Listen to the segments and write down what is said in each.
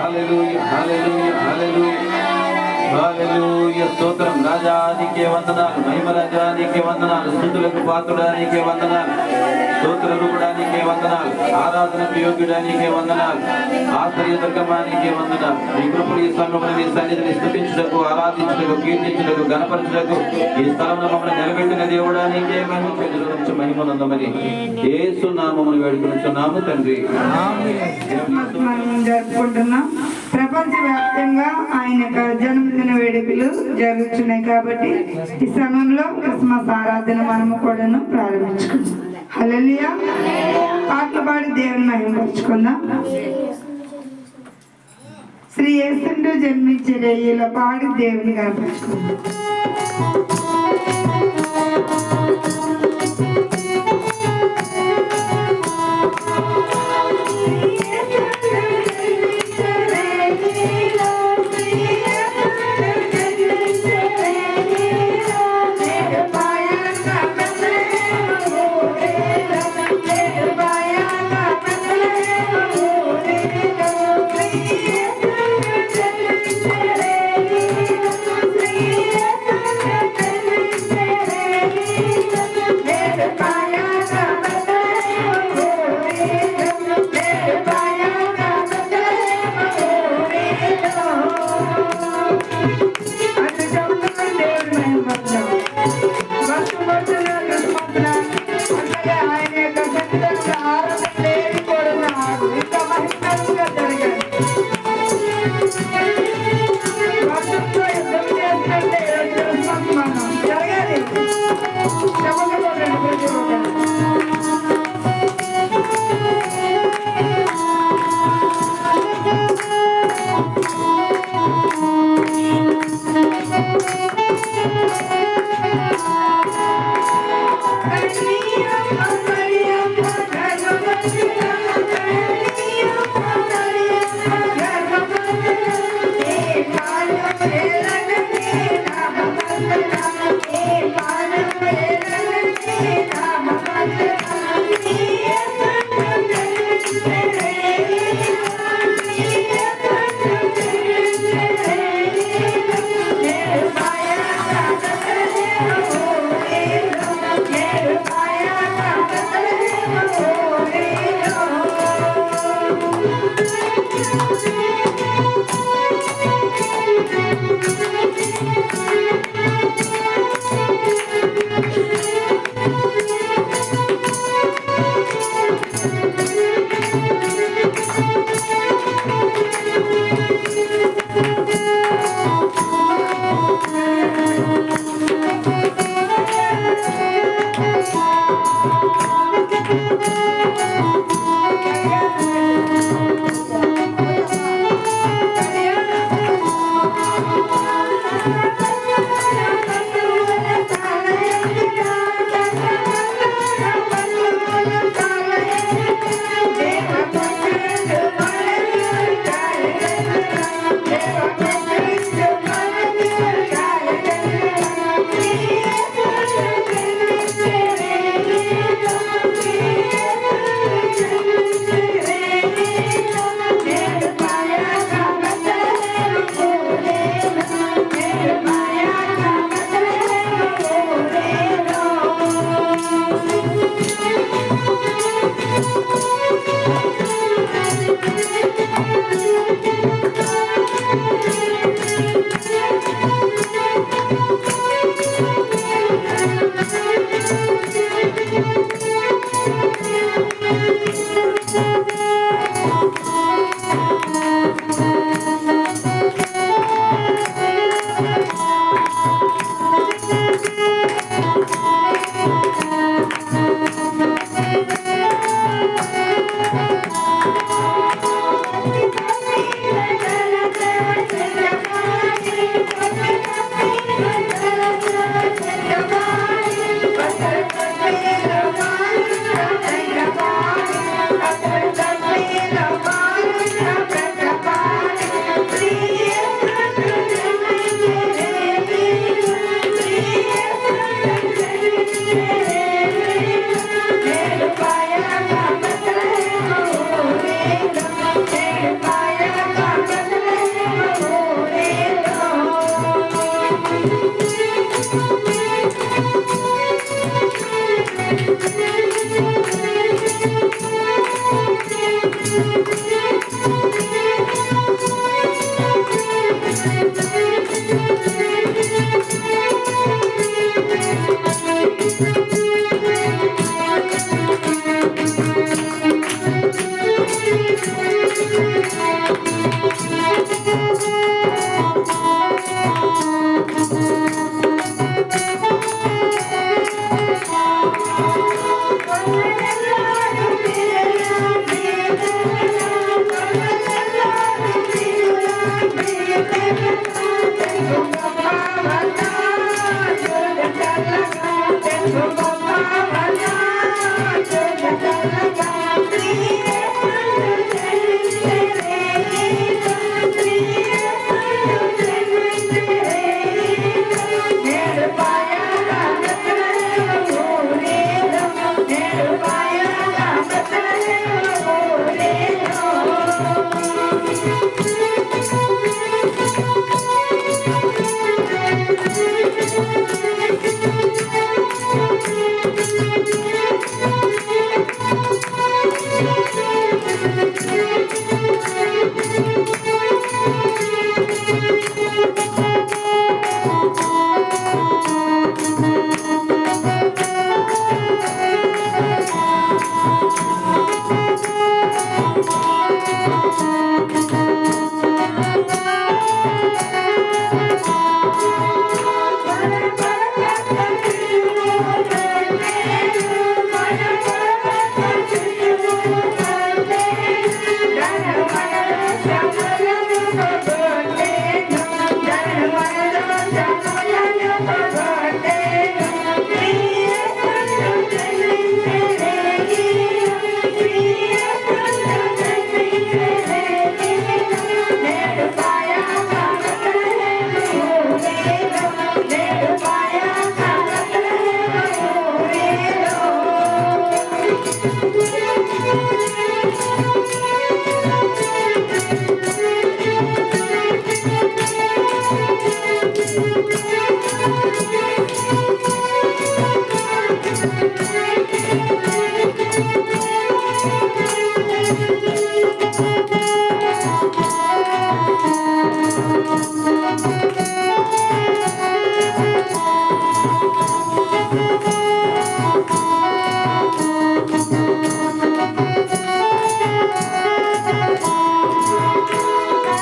హల్లెలూయా హల్లెలూయా హల్లెలూయా హల్లెలూయా స్తోత్రం. రాజానికే వందనాలు, మహిమ రాజానికే వందనాలు, స్తుతులకు పాత్రుడానికే వందనాలు, స్తోత్ర రూపుడానికే వందనాలు, ఆరాధనకు యోగ్యుడానికే వందనాలు, ఆశ్రయ దుర్గమానికే వందనాలు. ఈ కృపలు ఈ సంఘమును నీ సన్నిధిని స్తుతించుటకు, ఆరాధించుటకు, కీర్తించుటకు, గణపరచుటకు ఈ స్థలంలో మమ్మల్ని నిలబెట్టిన దేవుడానికే మహిమ నుంచి మహిమనందమని యేసు నామమును వేడుకొనుచున్నాము తండ్రి. జరుపుకుంటున్నాం. ప్రపంచవ్యాప్తంగా ఆయన జన్మదిన వేడుకలు జరుగుతున్నాయి కాబట్టి ఈ సమయంలో క్రిస్మస్ ఆరాధన మనము కూడాను ప్రారంభించుకుందాం. హల్లెలూయా పాటలు పాడి దేవుని మహిమపరుచుకుందాం. శ్రీ యేసుండు జన్మించే రేయిలో పాడి దేవుని కనపరుచుకుందాం.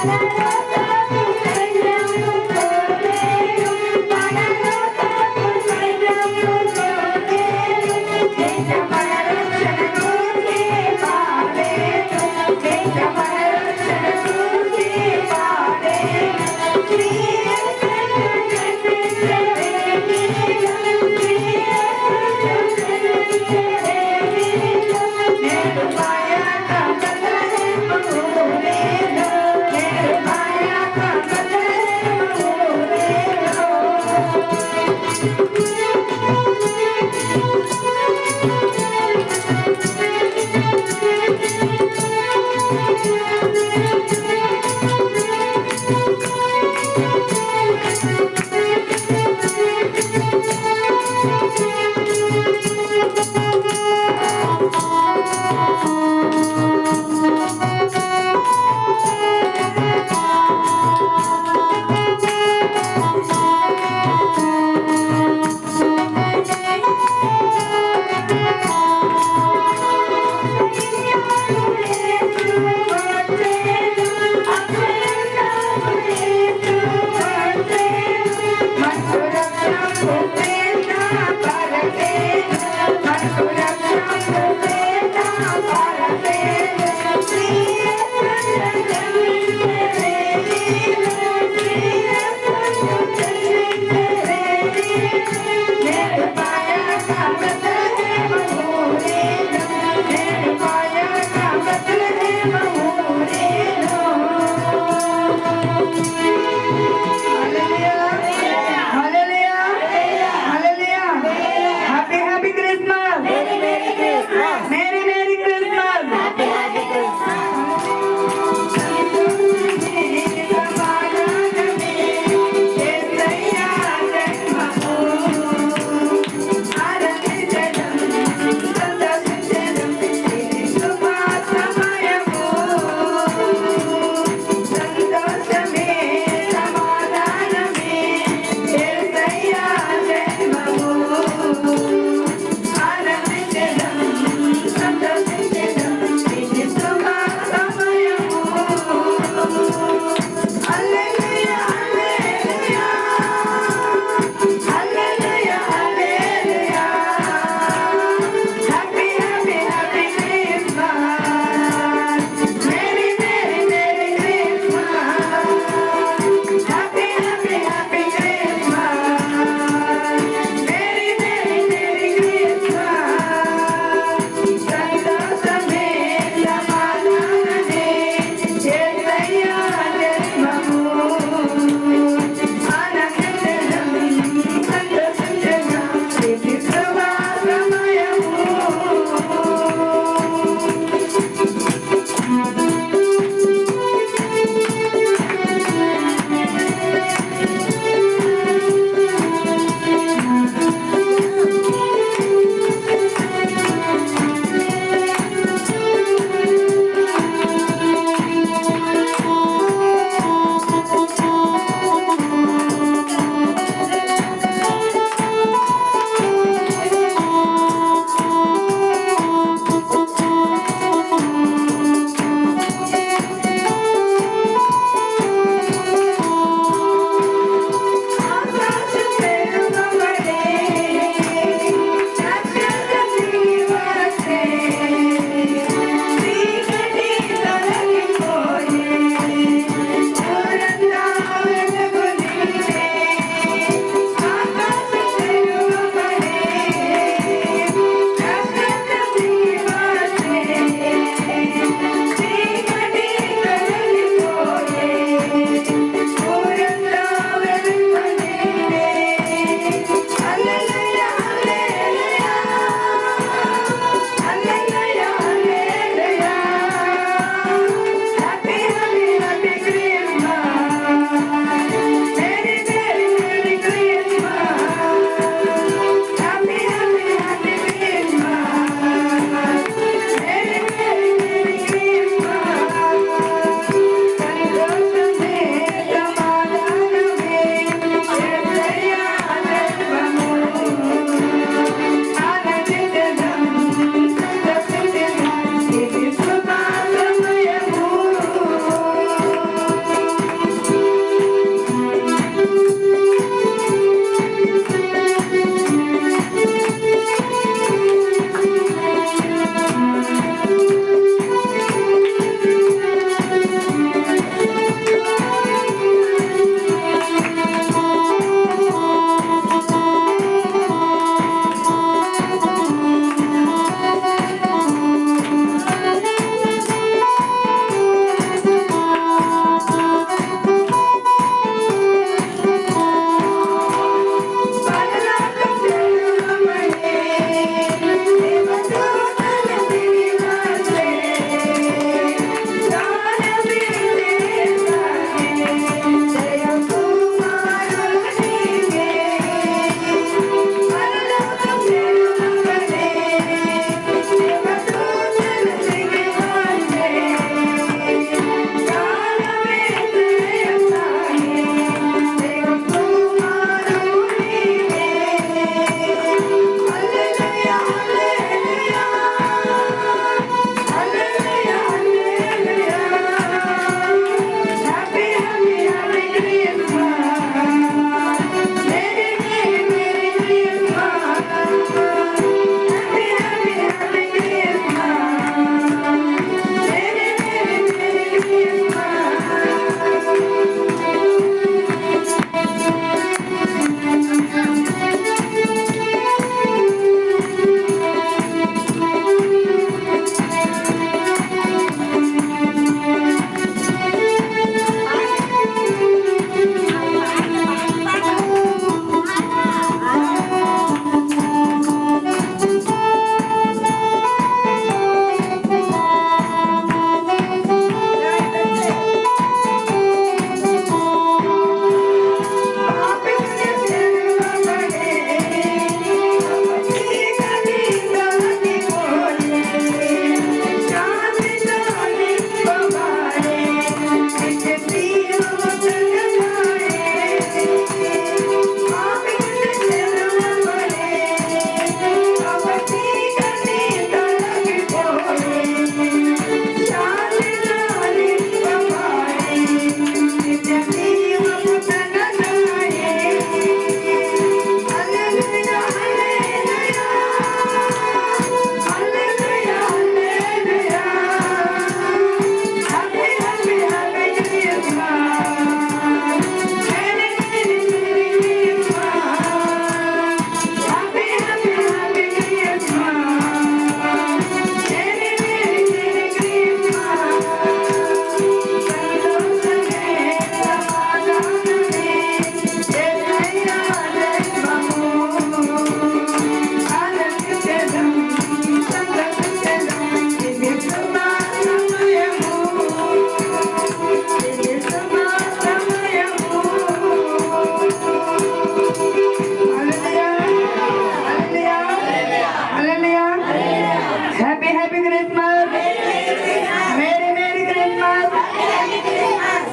నేను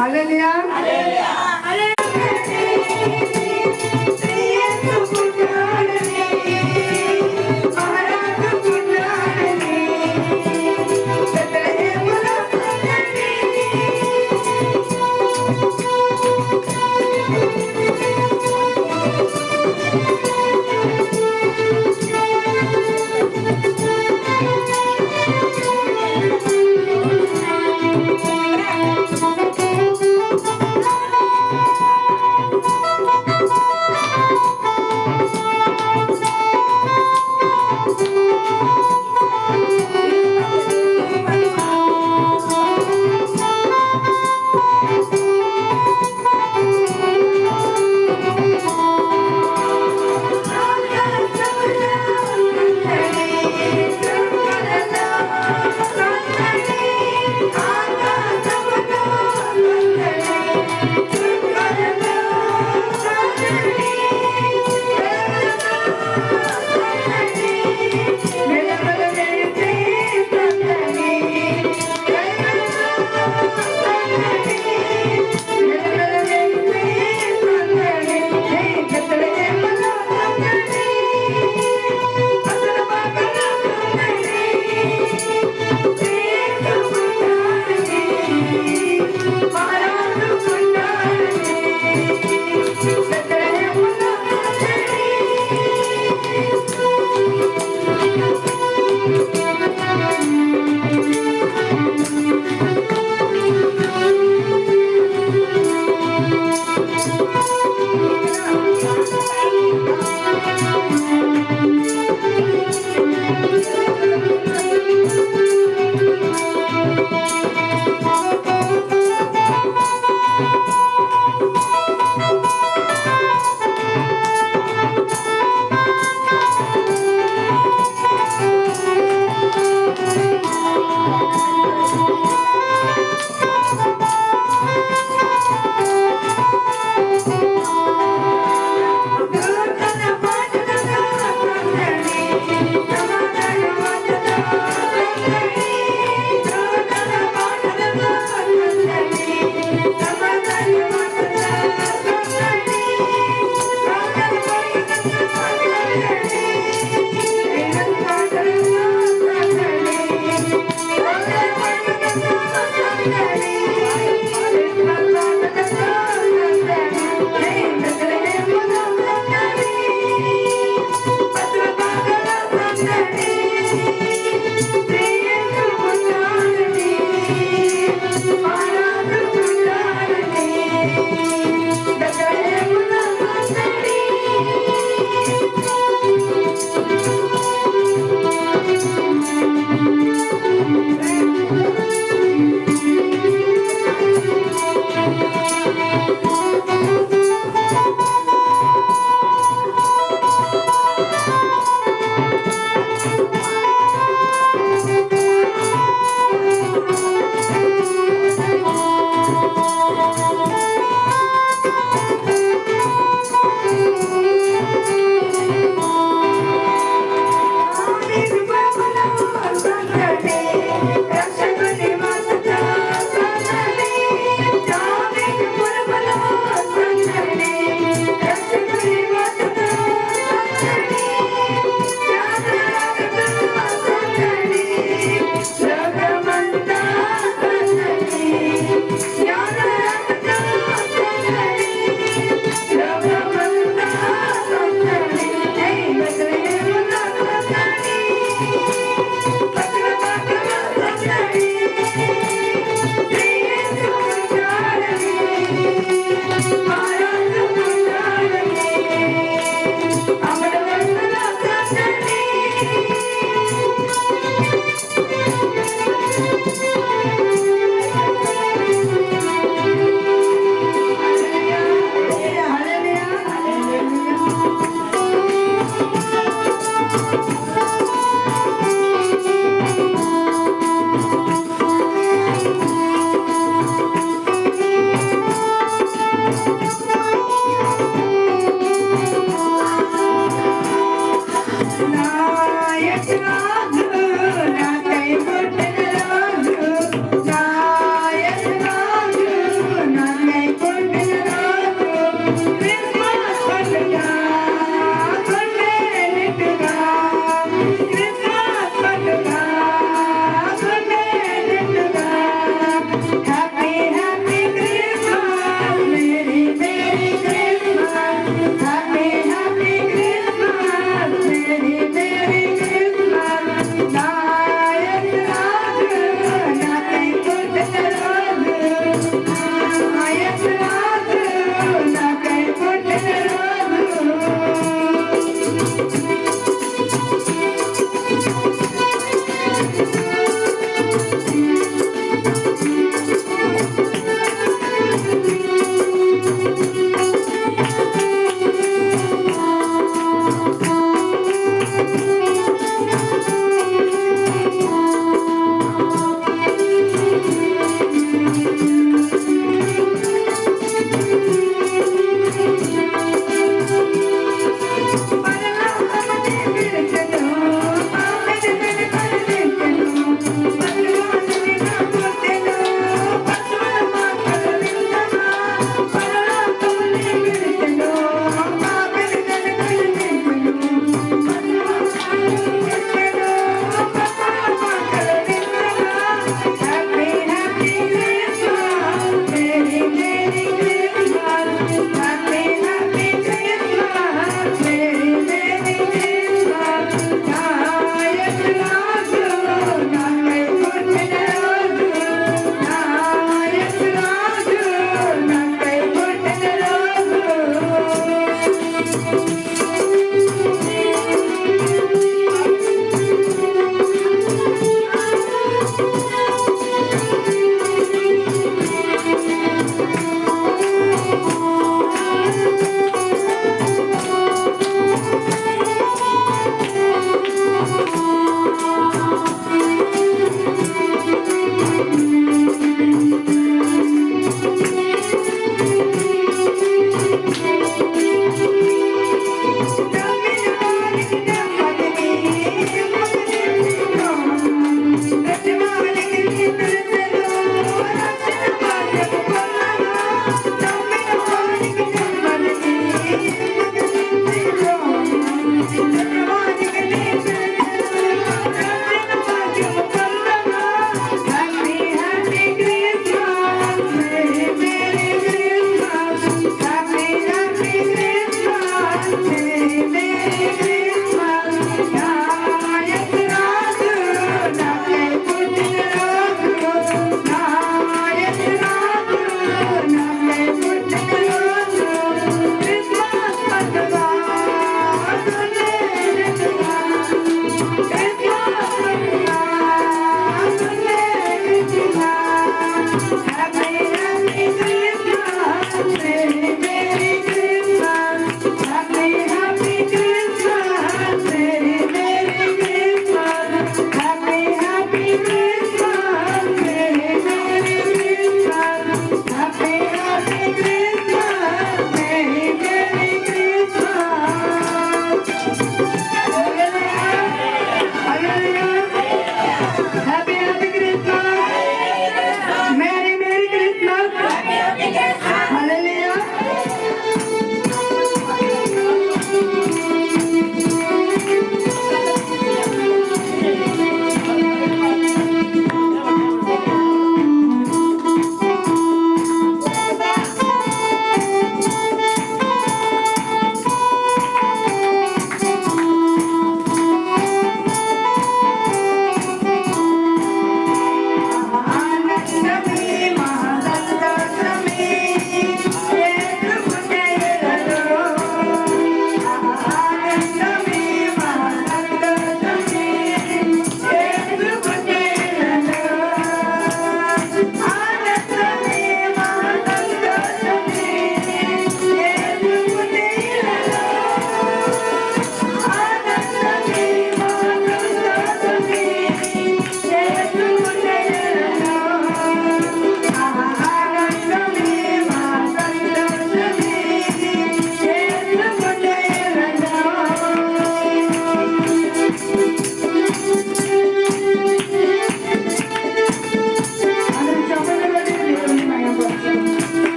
హల్లెలూయా.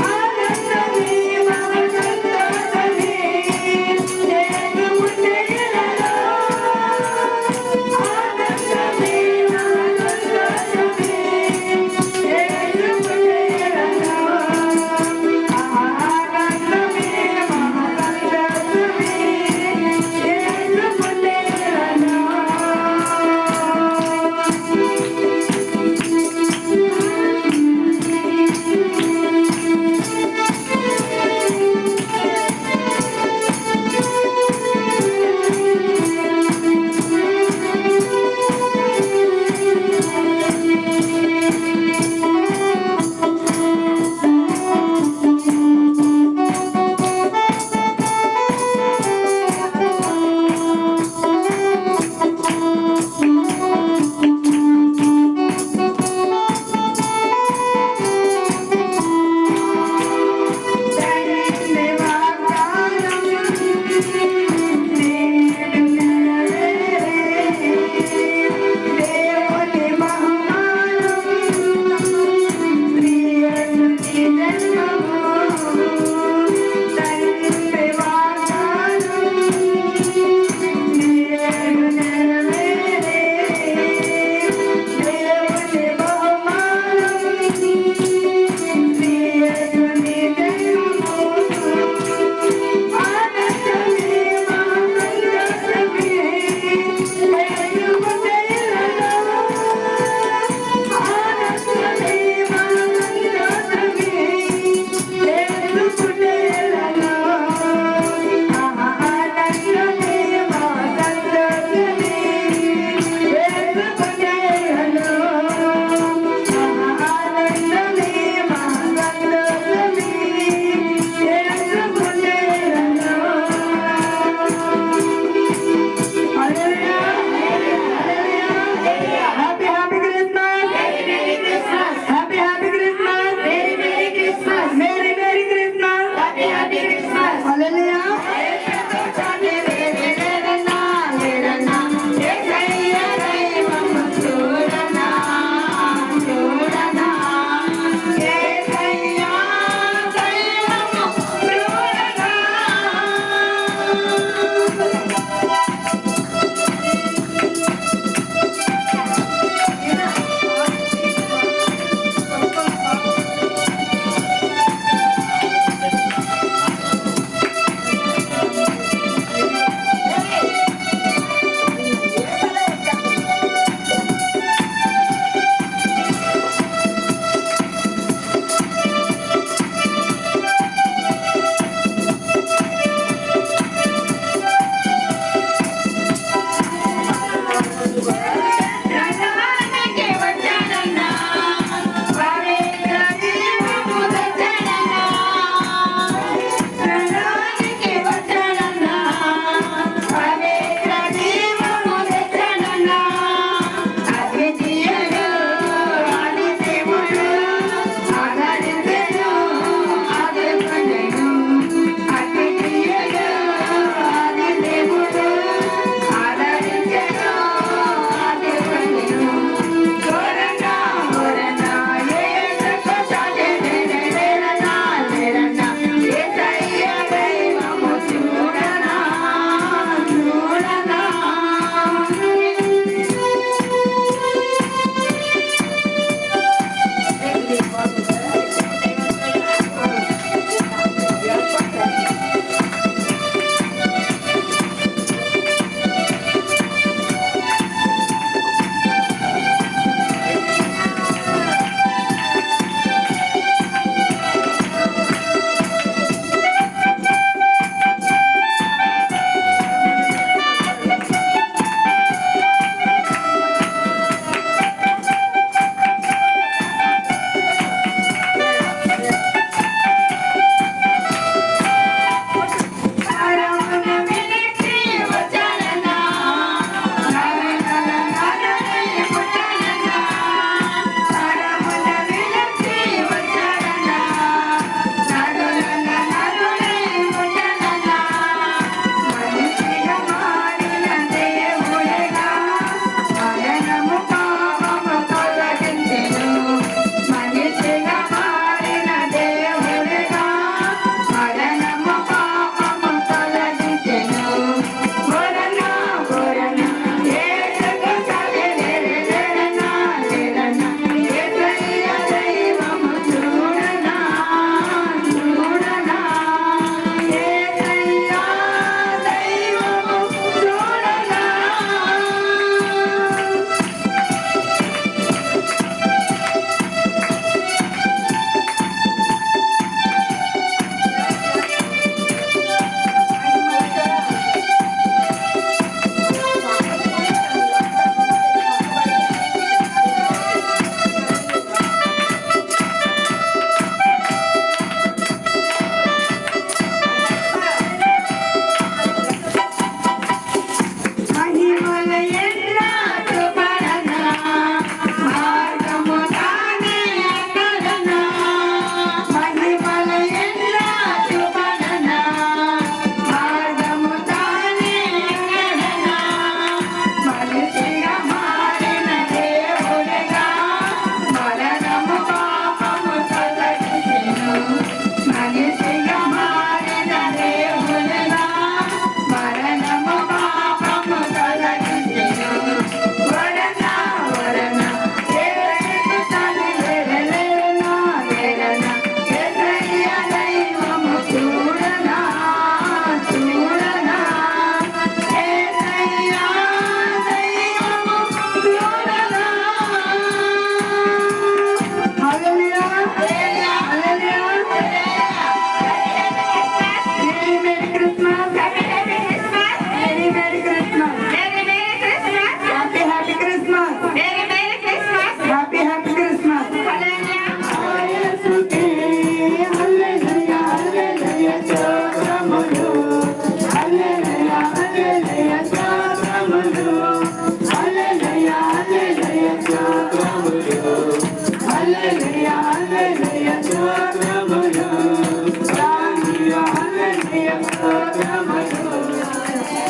ఆనందమే మమకంత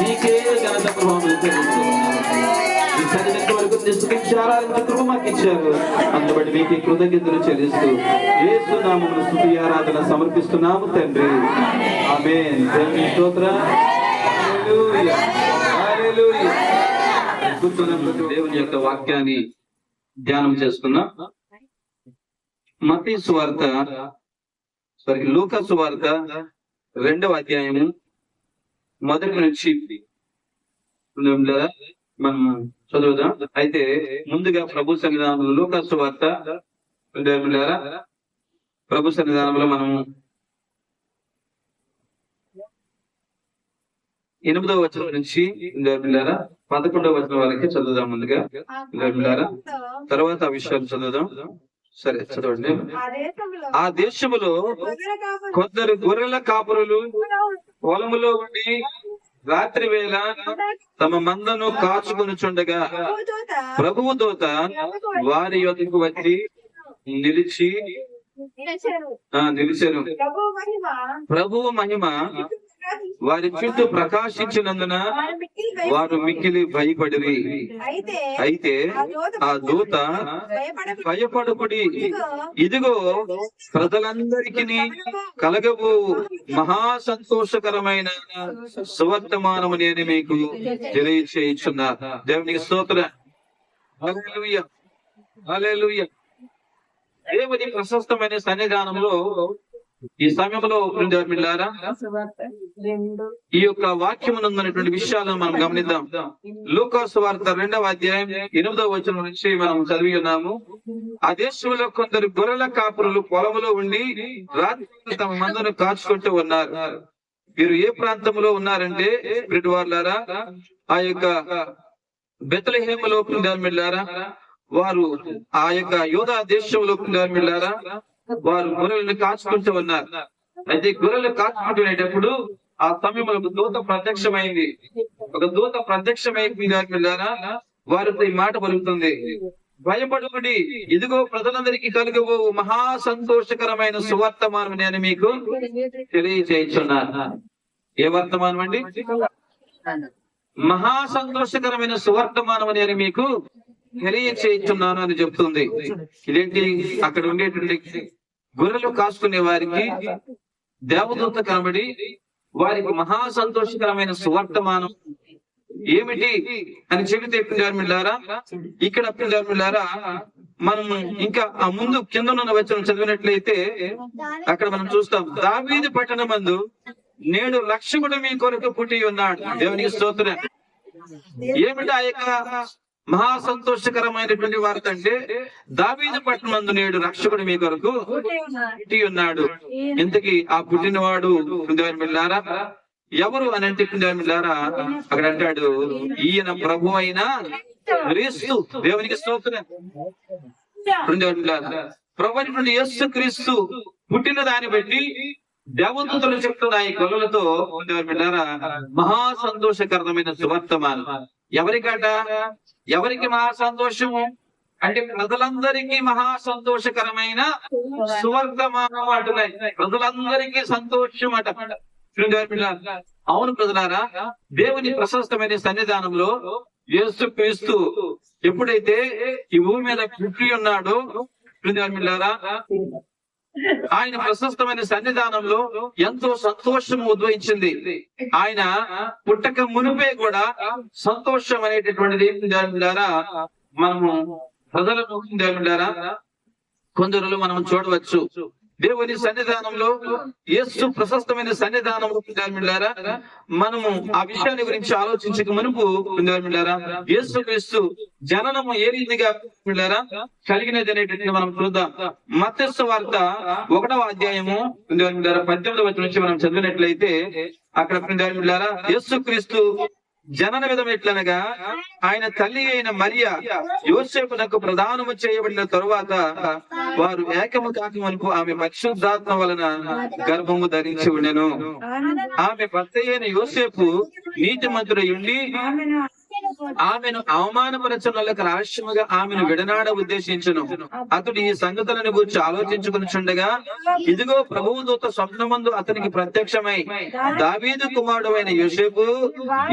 నీకే ఘనత ప్రభావం చెల్లిస్తూ ఈ సన్నిధి వరకు నిష్కరించి ఆరాధించే కృప మాకు ఇచ్చారు. అందును బట్టి మీకు కృతజ్ఞతలు చెల్లిస్తూ యేసు నామమున స్తుతి ఆరాధన సమర్పిస్తున్నాము తండ్రి. ఆమేన్. దేవుని స్తోత్రం. హల్లెలూయా. హల్లెలూయా. కూర్చున్నప్పుడు దేవుని యొక్క వాక్యాన్ని ధ్యానం చేసుకున్నాం. మత్తయి సువార్త లూకా సువార్త 2వ అధ్యాయము 1 నుంచి మనం చదువుదాం. అయితే ముందుగా ప్రభు సన్నిధానంలో లూకా సువార్త ప్రభు సన్నిధానంలో మనం 8వ వచనం నుంచి 11వ వచనం వరకు చదువుదాం. ముందుగా తర్వాత ఆ విషయాలు చదువుదాం. సరే చదవండి. ఆ దేశములో కొందరు గొర్రెల కాపురులు పొలములో ఉండి రాత్రి వేళ తమ మందను కాచుకొనుచుండగా ప్రభువు దూత వారి యొద్దకు వచ్చి నిలిచెను. ప్రభువు మహిమ వారి చుట్టూ ప్రకాశించినందున వారు మిక్కిలి భయపడిరి. అయితే ఆ దూత భయపడకుడి, ఇదిగో ప్రజలందరికీ కలగబో మహా సంతోషకరమైన సువర్తమానము నేను మీకు తెలియచేయుచున్నా. దేవునికి స్తోత్రం. హల్లెలూయా. హల్లెలూయా. దేవుని ప్రశస్తమైన సన్నిధానంలో ఈ సమయంలో ఈ యొక్క వాక్యమునందున్నటువంటి విషయాలను మనం గమనిద్దాం. లూకా సువార్త 2వ అధ్యాయం 8వ వచనం నుంచి మనం చదివి ఉన్నాము. ఆ దేశంలో కొందరు గొర్రెల కాపురులు పొలములో ఉండి రాత్రి తమ మందను కాచుకుంటూ ఉన్నారు. వీరు ఏ ప్రాంతంలో ఉన్నారంటే వారులారా, ఆ యొక్క బెత్లెహేములో వెళ్ళారా, వారు ఆ యొక్క యూదా దేశంలో వెళ్ళారా, వారు గొర్రెలను కాచుకుంటూ ఉన్నారు. అయితే గొర్రెలు కాచుకుంటునేటప్పుడు ఆ సమయంలో ఒక దూత ప్రత్యక్షమైంది. ఒక దూత ప్రత్యక్షమైపోయినారా వారితో ఈ మాట పలుకుతుంది, భయపడుకుడి, ఇదిగో ప్రజలందరికీ కలుగబో మహా సంతోషకరమైన సువర్తమానం నేను మీకు తెలియజేయుచున్నాను. ఏ వర్తమానం అండి? మహా సంతోషకరమైన సువర్తమానం నేను మీకు తెలియచేయుచున్నాను అని చెప్తుంది. ఇదేంటి? అక్కడ ఉండేటువంటి గొర్రెలు కాసుకునే వారికి దేవదూత కనబడి వారికి మహా సంతోషకరమైన సువర్తమానం ఏమిటి అని చెబితే పిల్లారా, ఇక్కడ పిల్లారా మనం ఇంకా ఆ ముందు కింద ఉన్న వచనం చదివినట్లయితే అక్కడ మనం చూస్తాం, దావీదు పట్టణమందు నేడు రక్షకుడు మీ కొరకు పుట్టి ఉన్నాడు. దేవునికి స్తోత్రం. ఏమిటి ఆ యొక్క మహా సంతోషకరమైనటువంటి వార్త అంటే, దావీదు పట్టణమందు నేడు రక్షకుడు మీ కొరకు పుట్టి ఉన్నాడు. ఇంతకీ ఆ పుట్టినవాడు పిల్లారా ఎవరు అని అంటే పిల్లారా అక్కడ అంటాడు, ఈయన ప్రభు అయిన క్రీస్తు. దేవునికి స్తోత్రం. ప్రభు అయినటువంటి యేసు క్రీస్తు పుట్టిన దాన్ని బట్టి దేవదూతలు చెప్తున్న ఈ గొర్రెలతో పిల్లారా మహా సంతోషకరమైన సువర్తమానం. ఎవరికట? ఎవరికి మహా సంతోషము అంటే ప్రజలందరికీ మహా సంతోషకరమైన సువర్తమానం అంటున్నాయి. ప్రజలందరికీ సంతోషం అట. అవును ప్రజలారా, దేవుని ప్రశస్తమైన సన్నిధానంలో యేసు క్రీస్తు ఎప్పుడైతే ఈ భూమి మీద పుట్టి ఉన్నాడో ఆయన ప్రశస్తమైన సన్నిధానంలో ఎంతో సంతోషం ఉద్భవించింది. ఆయన పుట్టక మునిపే కూడా సంతోషం అనేటటువంటిది ద్వారా మనము ప్రజలకు కొందరు మనం చూడవచ్చు. దేవుని సన్నిధానంలో యేసు ప్రశస్తమైన సన్నిధానంలో మనము ఆ విషయాన్ని గురించి ఆలోచించక మునుపు యేసు క్రీస్తు జననము ఏ రీతిగా కలిగినది అనేటువంటి మనం చూద్దాం. మత్తయి సువార్త 1వ అధ్యాయము 18వ వచనం నుంచి మనం చదివినట్లయితే అక్కడ యేసు క్రీస్తు జనన విధం ఎట్లనగా, ఆయన తల్లి అయిన మరియా యోసేపునకు ప్రదానము చేయబడిన తరువాత వారు ఏకము కాకమునుపు ఆమె పరిశుద్ధాత్మ వలన గర్భము ధరించి ఉండెను. ఆమె భర్త అయిన యోసేపు నీతిమంతుడై ఉండి ఆమెను అవమానపరచడానికి రహస్యముగా ఆమెను విడనాడ ఉద్దేశించును. అతడు ఈ సంగతులను గురించి ఆలోచించుకునిచుండగా ఇదిగో ప్రభువు దూత స్వప్నమందు అతనికి ప్రత్యక్షమై, దావీదు కుమారుడు అయిన యోసేపు,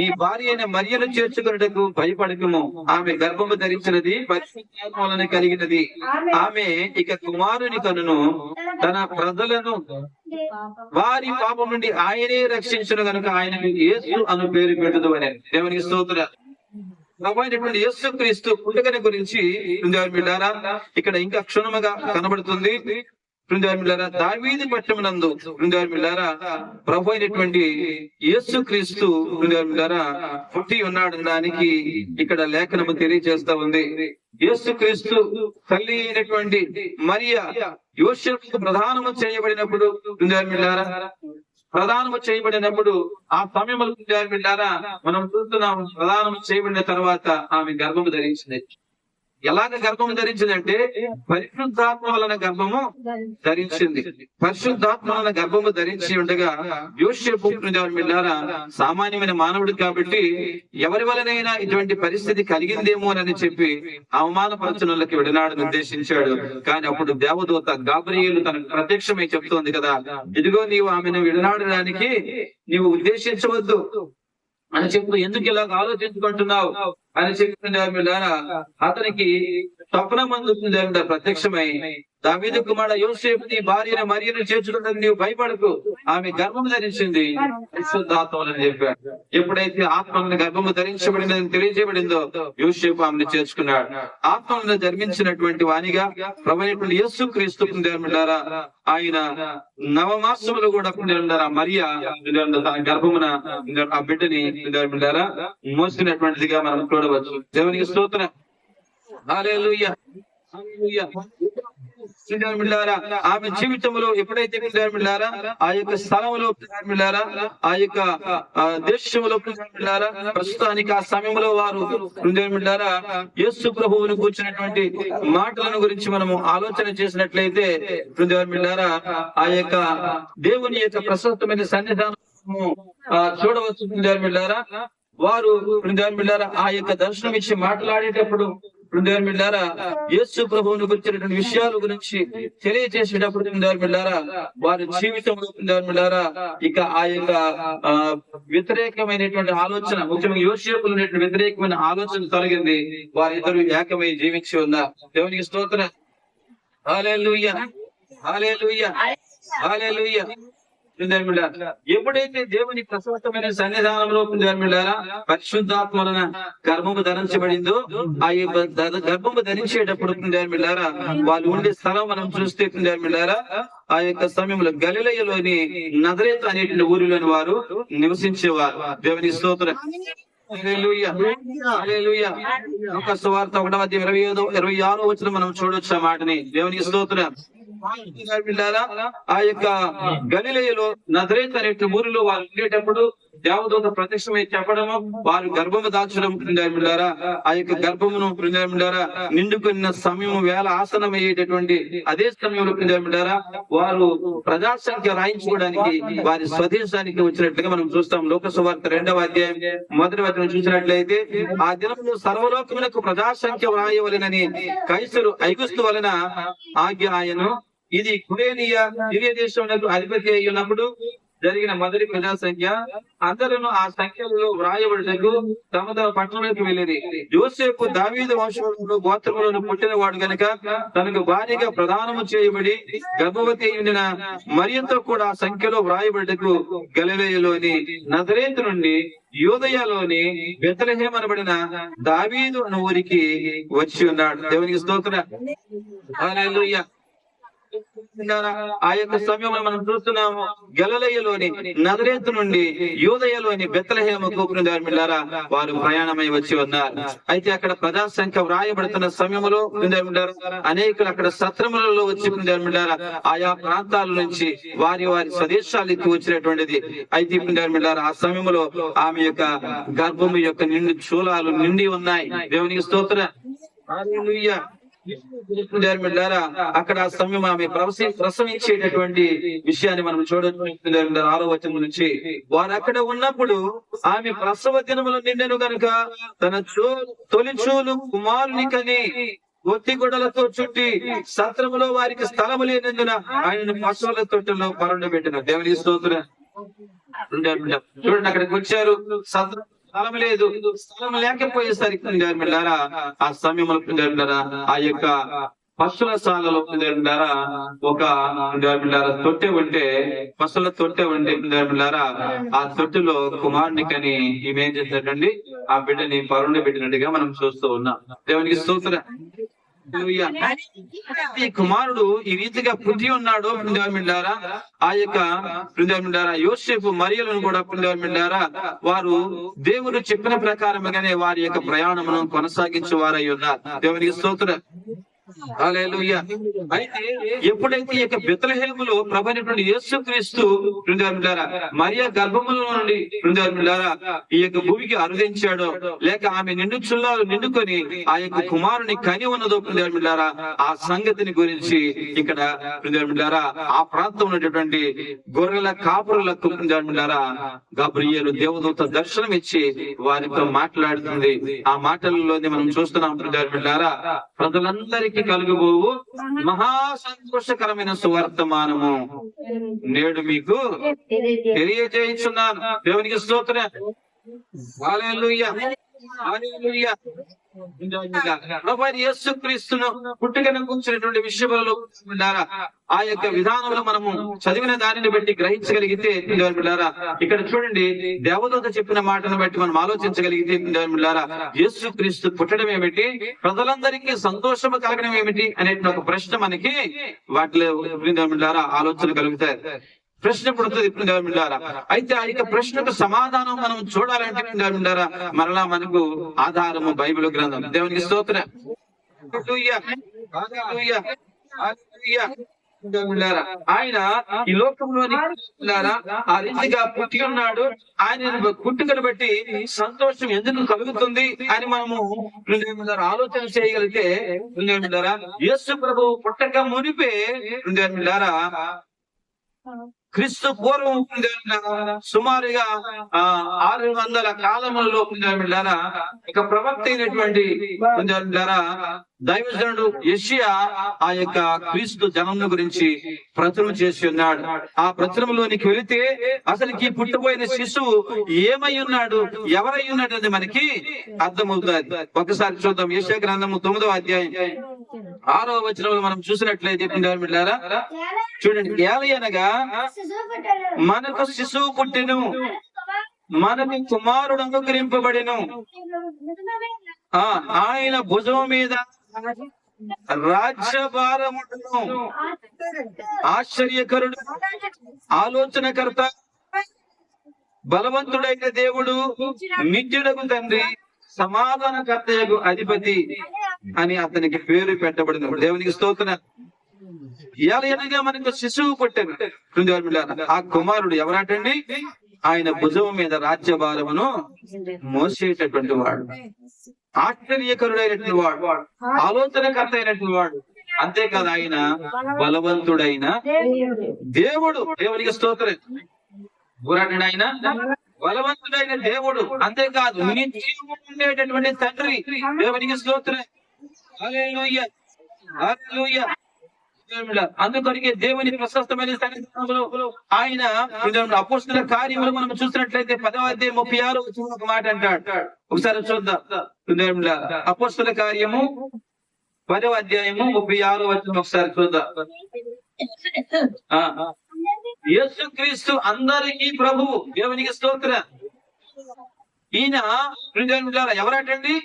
ఈ భార్య అయిన మరియను చేర్చుకున్నటకు భయపడకుము. ఆమె గర్భము ధరించినది పరిశుద్ధాత్మ వలన కలిగినది. ఆమె ఇక కుమారుని కనును. తన ప్రజలను వారి పాపం నుండి ఆయనే రక్షించును గనుక ఆయనకు యేసు అను పేరు పెట్టుదు అని. దేవునికి స్తోత్రం. ప్రభువైనటువంటి యేసు క్రీస్తు పుట్టుకని గురించి బిడ్డారా ఇక్కడ ఇంకా క్షుణ్ణముగా కనబడుతుంది. దావీదు పట్టణమునందు బిడ్డారా ప్రభు అయినటువంటి యేసు క్రీస్తు బిడ్డారా పుట్టి ఉన్నాడు దానికి ఇక్కడ లేఖనము తెలియజేస్తా ఉంది. యేసు క్రీస్తు తల్లి అయినటువంటి మరియా యోసేపుకు ప్రధానము చేయబడినప్పుడు ఆ సమయంలో మనం చూస్తున్నాం. ప్రధానము చేయబడిన తర్వాత ఆమె గర్భము ధరించింది. ఎలాగ గర్భము ధరించిందంటే పరిశుద్ధాత్మ వలన గర్భము ధరించింది. పరిశుద్ధాత్మ వలన గర్భము ధరించి ఉండగా యోసేపు సామాన్యమైన మానవుడు కాబట్టి ఎవరి వలనైనా ఇటువంటి పరిస్థితి కలిగిందేమో అని చెప్పి అవమానపరచనులకి విడనాడని ఉద్దేశించాడు. కానీ అప్పుడు దేవదూత గాబ్రియేలు తనకు ప్రత్యక్షమై చెప్తోంది కదా, ఇదిగో నీవు ఆమెను విడనాడడానికి నీవు ఉద్దేశించవద్దు అని చెప్పి ఎందుకు ఇలా ఆలోచించుకుంటున్నావు అని చెప్పిన అతనికి స్వప్నమందు ప్రత్యక్షమై, దావీదు కుమారుడు యోసేపు నీ భార్యను మరియను చేర్చుకున్నది నీవు భయపడకు, ఆమె గర్భము ధరించింది పరిశుద్ధాత్మ అని చెప్పాడు. ఎప్పుడైతే ఆత్మను గర్భము ధరించబడిందని తెలియజేయబడిందో యోసేపు ఆమెను చేర్చుకున్నాడు. ఆత్మను జన్మించినటువంటి వాణిగా ప్రభువైనటువంటి యేసు క్రీస్తు ఆయన నవమాసములు కూడా మరియా తన గర్భమున ఆ బిడ్డని మోసినటువంటిదిగా మనం చూడవచ్చు. దేవునికి స్తోత్రం. హల్లెలూయా. ఆమె జీవితంలో ఎప్పుడైతే ఆ యొక్క స్థలంలో ఆ యొక్క దేశంలో ప్రస్తుతానికి ఆ సమయంలో వారు యేసు ప్రభువును కూర్చున్నటువంటి మాటలను గురించి మనము ఆలోచన చేసినట్లయితే ఆ యొక్క దేవుని యొక్క ప్రశస్తమైన సన్నిధానము చూడవచ్చు. వారు ఆ యొక్క దర్శనం ఇచ్చి మాట్లాడేటప్పుడు యేసు ప్రభువును గురించినటువంటి విషయాల గురించి తెలియజేసేటప్పుడు వారి జీవితంలో ఇక ఆ యొక్క వ్యతిరేకమైనటువంటి ఆలోచన, ముఖ్యంగా యోసేపులో వ్యతిరేకమైన ఆలోచన తొలగింది. వారిద్దరూ ఏకమై జీవించి ఉన్నారు. దేవునికి స్తోత్రం. హల్లెలూయా. హల్లెలూయా. హల్లెలూయా. ఎప్పుడైతే దేవుని ప్రశస్తమైన సన్నిధానంలో పరిశుద్ధాత్మ వలన గర్భము ధరించబడిందో ఆ గర్భము ధరించేటప్పుడు వాళ్ళు ఉండే స్థలం మనం చూస్తే ఆ యొక్క సమయంలో గలిలయలోని నజరేతు అనేటువంటి ఊరిలోని వారు నివసించేవారు. దేవుని స్తోత్రం. హల్లెలూయా. హల్లెలూయా. లూకా సువార్త 1:25-26 వచనం మనం చూడొచ్చు ఆ మాటని. దేవునికి స్తోత్రం. ఆ యొక్క గలిలయలో నజరేతు అనే ఊరిలో వారు ఉండేటప్పుడు దేవదూత ప్రత్యక్షమై చెప్పడము, వారు గర్భము దాల్చడం ఆ యొక్క గర్భమును నిండుకున్న సమయం వేళ ఆసనమయ్యేటటువంటి అదే సమయంలో వారు ప్రజాసంఖ్య రాయించుకోవడానికి వారి స్వదేశానికి వచ్చినట్లుగా మనం చూస్తాం. లోక సువార్త 2వ అధ్యాయం 1వ వచనం చూసినట్లయితే, ఆ దినములో సర్వలోకములకు ప్రజాసంఖ్య వ్రాయవలెనని కైసరు ఐగుస్తు వలన ఆజ్ఞ ఆయను. ఇది కురేనియా సిరియా దేశంలో అధిపతి అయి ఉన్నప్పుడు జరిగిన మొదటి ప్రజా సంఖ్య. అందరూ ఆ సంఖ్యలో వ్రాయబడుటకు తమ తమ పట్టణంలోకి వెళ్ళేది. యోసేపు దావీదు వంశంలో గోత్రములను పుట్టినవాడు గనుక తనకు భార్యగా ప్రదానము చేయబడి గర్భవతి అయిన మరియతో కూడా ఆ సంఖ్యలో వ్రాయబడుటకు గలిలయలోని నజరేతు నుండి యూదయలోని బెత్లెహేము అనబడిన దావీదు అనే ఊరికి వచ్చి ఉన్నాడు. దేవునికి స్తోత్రం. హల్లెలూయా. ఆ యొక్క సమయంలో మనం చూస్తున్నాము గలిలయలోని నజరేతు నుండి యూదయలోని బెత్లెహేముకు వారు ప్రయాణమై వచ్చి ఉన్నారు. అయితే అక్కడ ప్రజా సంఖ్య వ్రాయబడుతున్న సమయంలో అనేకులు అక్కడ సత్రములలో వచ్చి ఆయా ప్రాంతాల నుంచి వారి వారి స్వదేశాలకు వచ్చినటువంటిది. అయితే ఆ సమయంలో ఆమె యొక్క గర్భము యొక్క నిండు చూలాలు నిండి ఉన్నాయి. దేవునికి స్తోత్రం. హల్లెలూయా. అక్కడ ఆ సమయం ఆమె ప్రసవించేటటువంటి విషయాన్ని మనం చూడొచ్చు. 6వ వచనం నుంచి వారు అక్కడ ఉన్నప్పుడు ఆమె ప్రసవ దినములు నిండెను గనుక తన తొలిచూలు కుమారుని కని ఒత్తిగొడలతో చుట్టి సత్రములో వారికి స్థలము లేనందున ఆయనను పశువుల తొట్టులో పరుండబెట్టిన. దేవునికి స్తోత్రం. చూడండి, అక్కడికి వచ్చారు, సత్రం స్థలం లేదు. స్థలం లేకపోయేసరికి ఆ సమయంలో ఆ యొక్క పశువుల శాలలో ఒక తొట్టె ఉంటే, పశువుల తొట్టె ఉంటే ఆ తొట్టెలో కుమారుని కని ఈమెం చేశాడండి, ఆ బిడ్డని పరుండి పెట్టినట్టుగా మనం చూస్తూ ఉన్నాం. దేవునికి స్తోత్రం. ఈ కుమారుడు ఈ రీతిగా పుట్టి ఉన్నాడు. ఆ యొక్క యోసేపు మరియలను కూడా వారు దేవుడు చెప్పిన ప్రకారంగానే వారి యొక్క ప్రయాణమును కొనసాగించే వారై ఉన్నారు. దేవునికి స్తోత్రం. హల్లెలూయా. అయితే ఎప్పుడైతే ఈ యొక్క బెత్లెహేములో ప్రభువైనటువంటి యేసుక్రీస్తు మరియా గర్భములో నుండి ఈ యొక్క భూమికి అరుదించాడో, లేక ఆమె నిండుకొని ఆ యొక్క కుమారుని కని ఉన్నదో ఆ సంగతిని గురించి ఇక్కడ ఆ ప్రాంతం ఉన్నటువంటి గొర్రెల కాపురులకు గబ్రియేలు దేవదూత దర్శనం ఇచ్చి వారితో మాట్లాడుతుంది. ఆ మాటలలోనే మనం చూస్తున్నాం ప్రజలందరికీ కలుగుబోవు మహా సంతోషకరమైన సువర్తమానము నేడు మీకు తెలియజేయుచున్నాను. దేవునికి స్తోత్రం. హల్లెలూయా. హల్లెలూయా. ప్రభువైన యేసుక్రీస్తును పుట్టుకను గురించినటువంటి విషయంలో ఆ యొక్క విధానంలో మనము చదివిన దానిని బట్టి గ్రహించగలిగితే ఇక్కడ చూడండి, దేవదూత చెప్పిన మాటను బట్టి మనం ఆలోచించగలిగితే యేసుక్రీస్తు పుట్టడం ఏమిటి, ప్రజలందరికీ సంతోషము కలగడం ఏమిటి అనే ఒక ప్రశ్న మనకి వాటిలో ఆలోచన కలుగుతాయి. ప్రశ్న పుడుతుంది. అయితే ఆ యొక్క ప్రశ్నకు సమాధానం మనం చూడాలంటే మరలా మనకు ఆధారము బైబిల్ గ్రంథం. దేవునికి స్తోత్రం. హల్లెలూయా. హల్లెలూయా. హల్లెలూయా. ఆయన ఈ లోకంలోని ఆ రీతిగా పుట్టి ఉన్నాడు. ఆయన పుట్టుకను బట్టి సంతోషం ఎందుకు కలుగుతుంది అని మనము ఆలోచన చేయగలిగితే యేసు ప్రభువు పుట్టక మునిపే క్రీస్తు పూర్వం సుమారుగా 600 కాలములలో ఇక ప్రవక్త అయినటువంటి దైవజనుడు యెషయా ఆ యొక్క క్రీస్తు జనమును గురించి ప్రచురణ చేసి ఉన్నాడు. ఆ ప్రచురంలోనికి వెళితే అసలుకి పుట్టబోయిన శిశువు ఏమై ఉన్నాడు, ఎవరై ఉన్నాడు అనేది మనకి అర్థమవుతుంది. ఒకసారి చూద్దాం. యెషయా గ్రంథము 9వ అధ్యాయం 6వ వచనంలో మనం చూసినట్లయితే చూడండి, ఏలయనగా మనకు శిశువు పుట్టెను, మనకు కుమారుడు అనుగ్రహింపబడెను, ఆయన భుజం మీద రాజ్యభారమును, ఆశ్చర్యకరుడు, ఆలోచనకర్త, బలవంతుడైన దేవుడు, నిత్యుడగు తండ్రి, సమాధానకర్తయగు అధిపతి అని అతనికి పేరు పెట్టబడింది. దేవునికి స్తోత్రం. ఏలయనగా మనకు శిశువు పుట్టెను. ఆ కుమారుడు ఎవరాటండి? ఆయన భుజం మీద రాజ్యభారమును మోసేటటువంటి వాడు, ఆశ్చర్యకరుడైనటువంటి వాడు, ఆలోచనకర్త అయినటువంటి వాడు. అంతేకాదు, ఆయన బలవంతుడైన దేవుడు. దేవునికి స్తోత్రం. ఆయన బలవంతుడైన దేవుడు. అంతేకాదు, నిత్యము ఉండేటటువంటి తండ్రి. దేవునికి స్తోత్రం. హల్లెలూయా. హల్లెలూయా. అందుకొరికే దేవుని ప్రశస్తమైన సన్నిధానంలో ఆయన అపోస్తలుల కార్యములు మనం చూసినట్లయితే 10వ అధ్యాయం 36వ వచనంలో ఒక మాట అంటాడు. ఒకసారి చూద్దాం. అపోస్తలుల కార్యము 10వ అధ్యాయము 36వ వచనం ఒకసారి చూద్దాం. యేసుక్రీస్తు అందరికీ ప్రభువు. దేవునికి స్తోత్రం. ఈయన ఎవరటండి?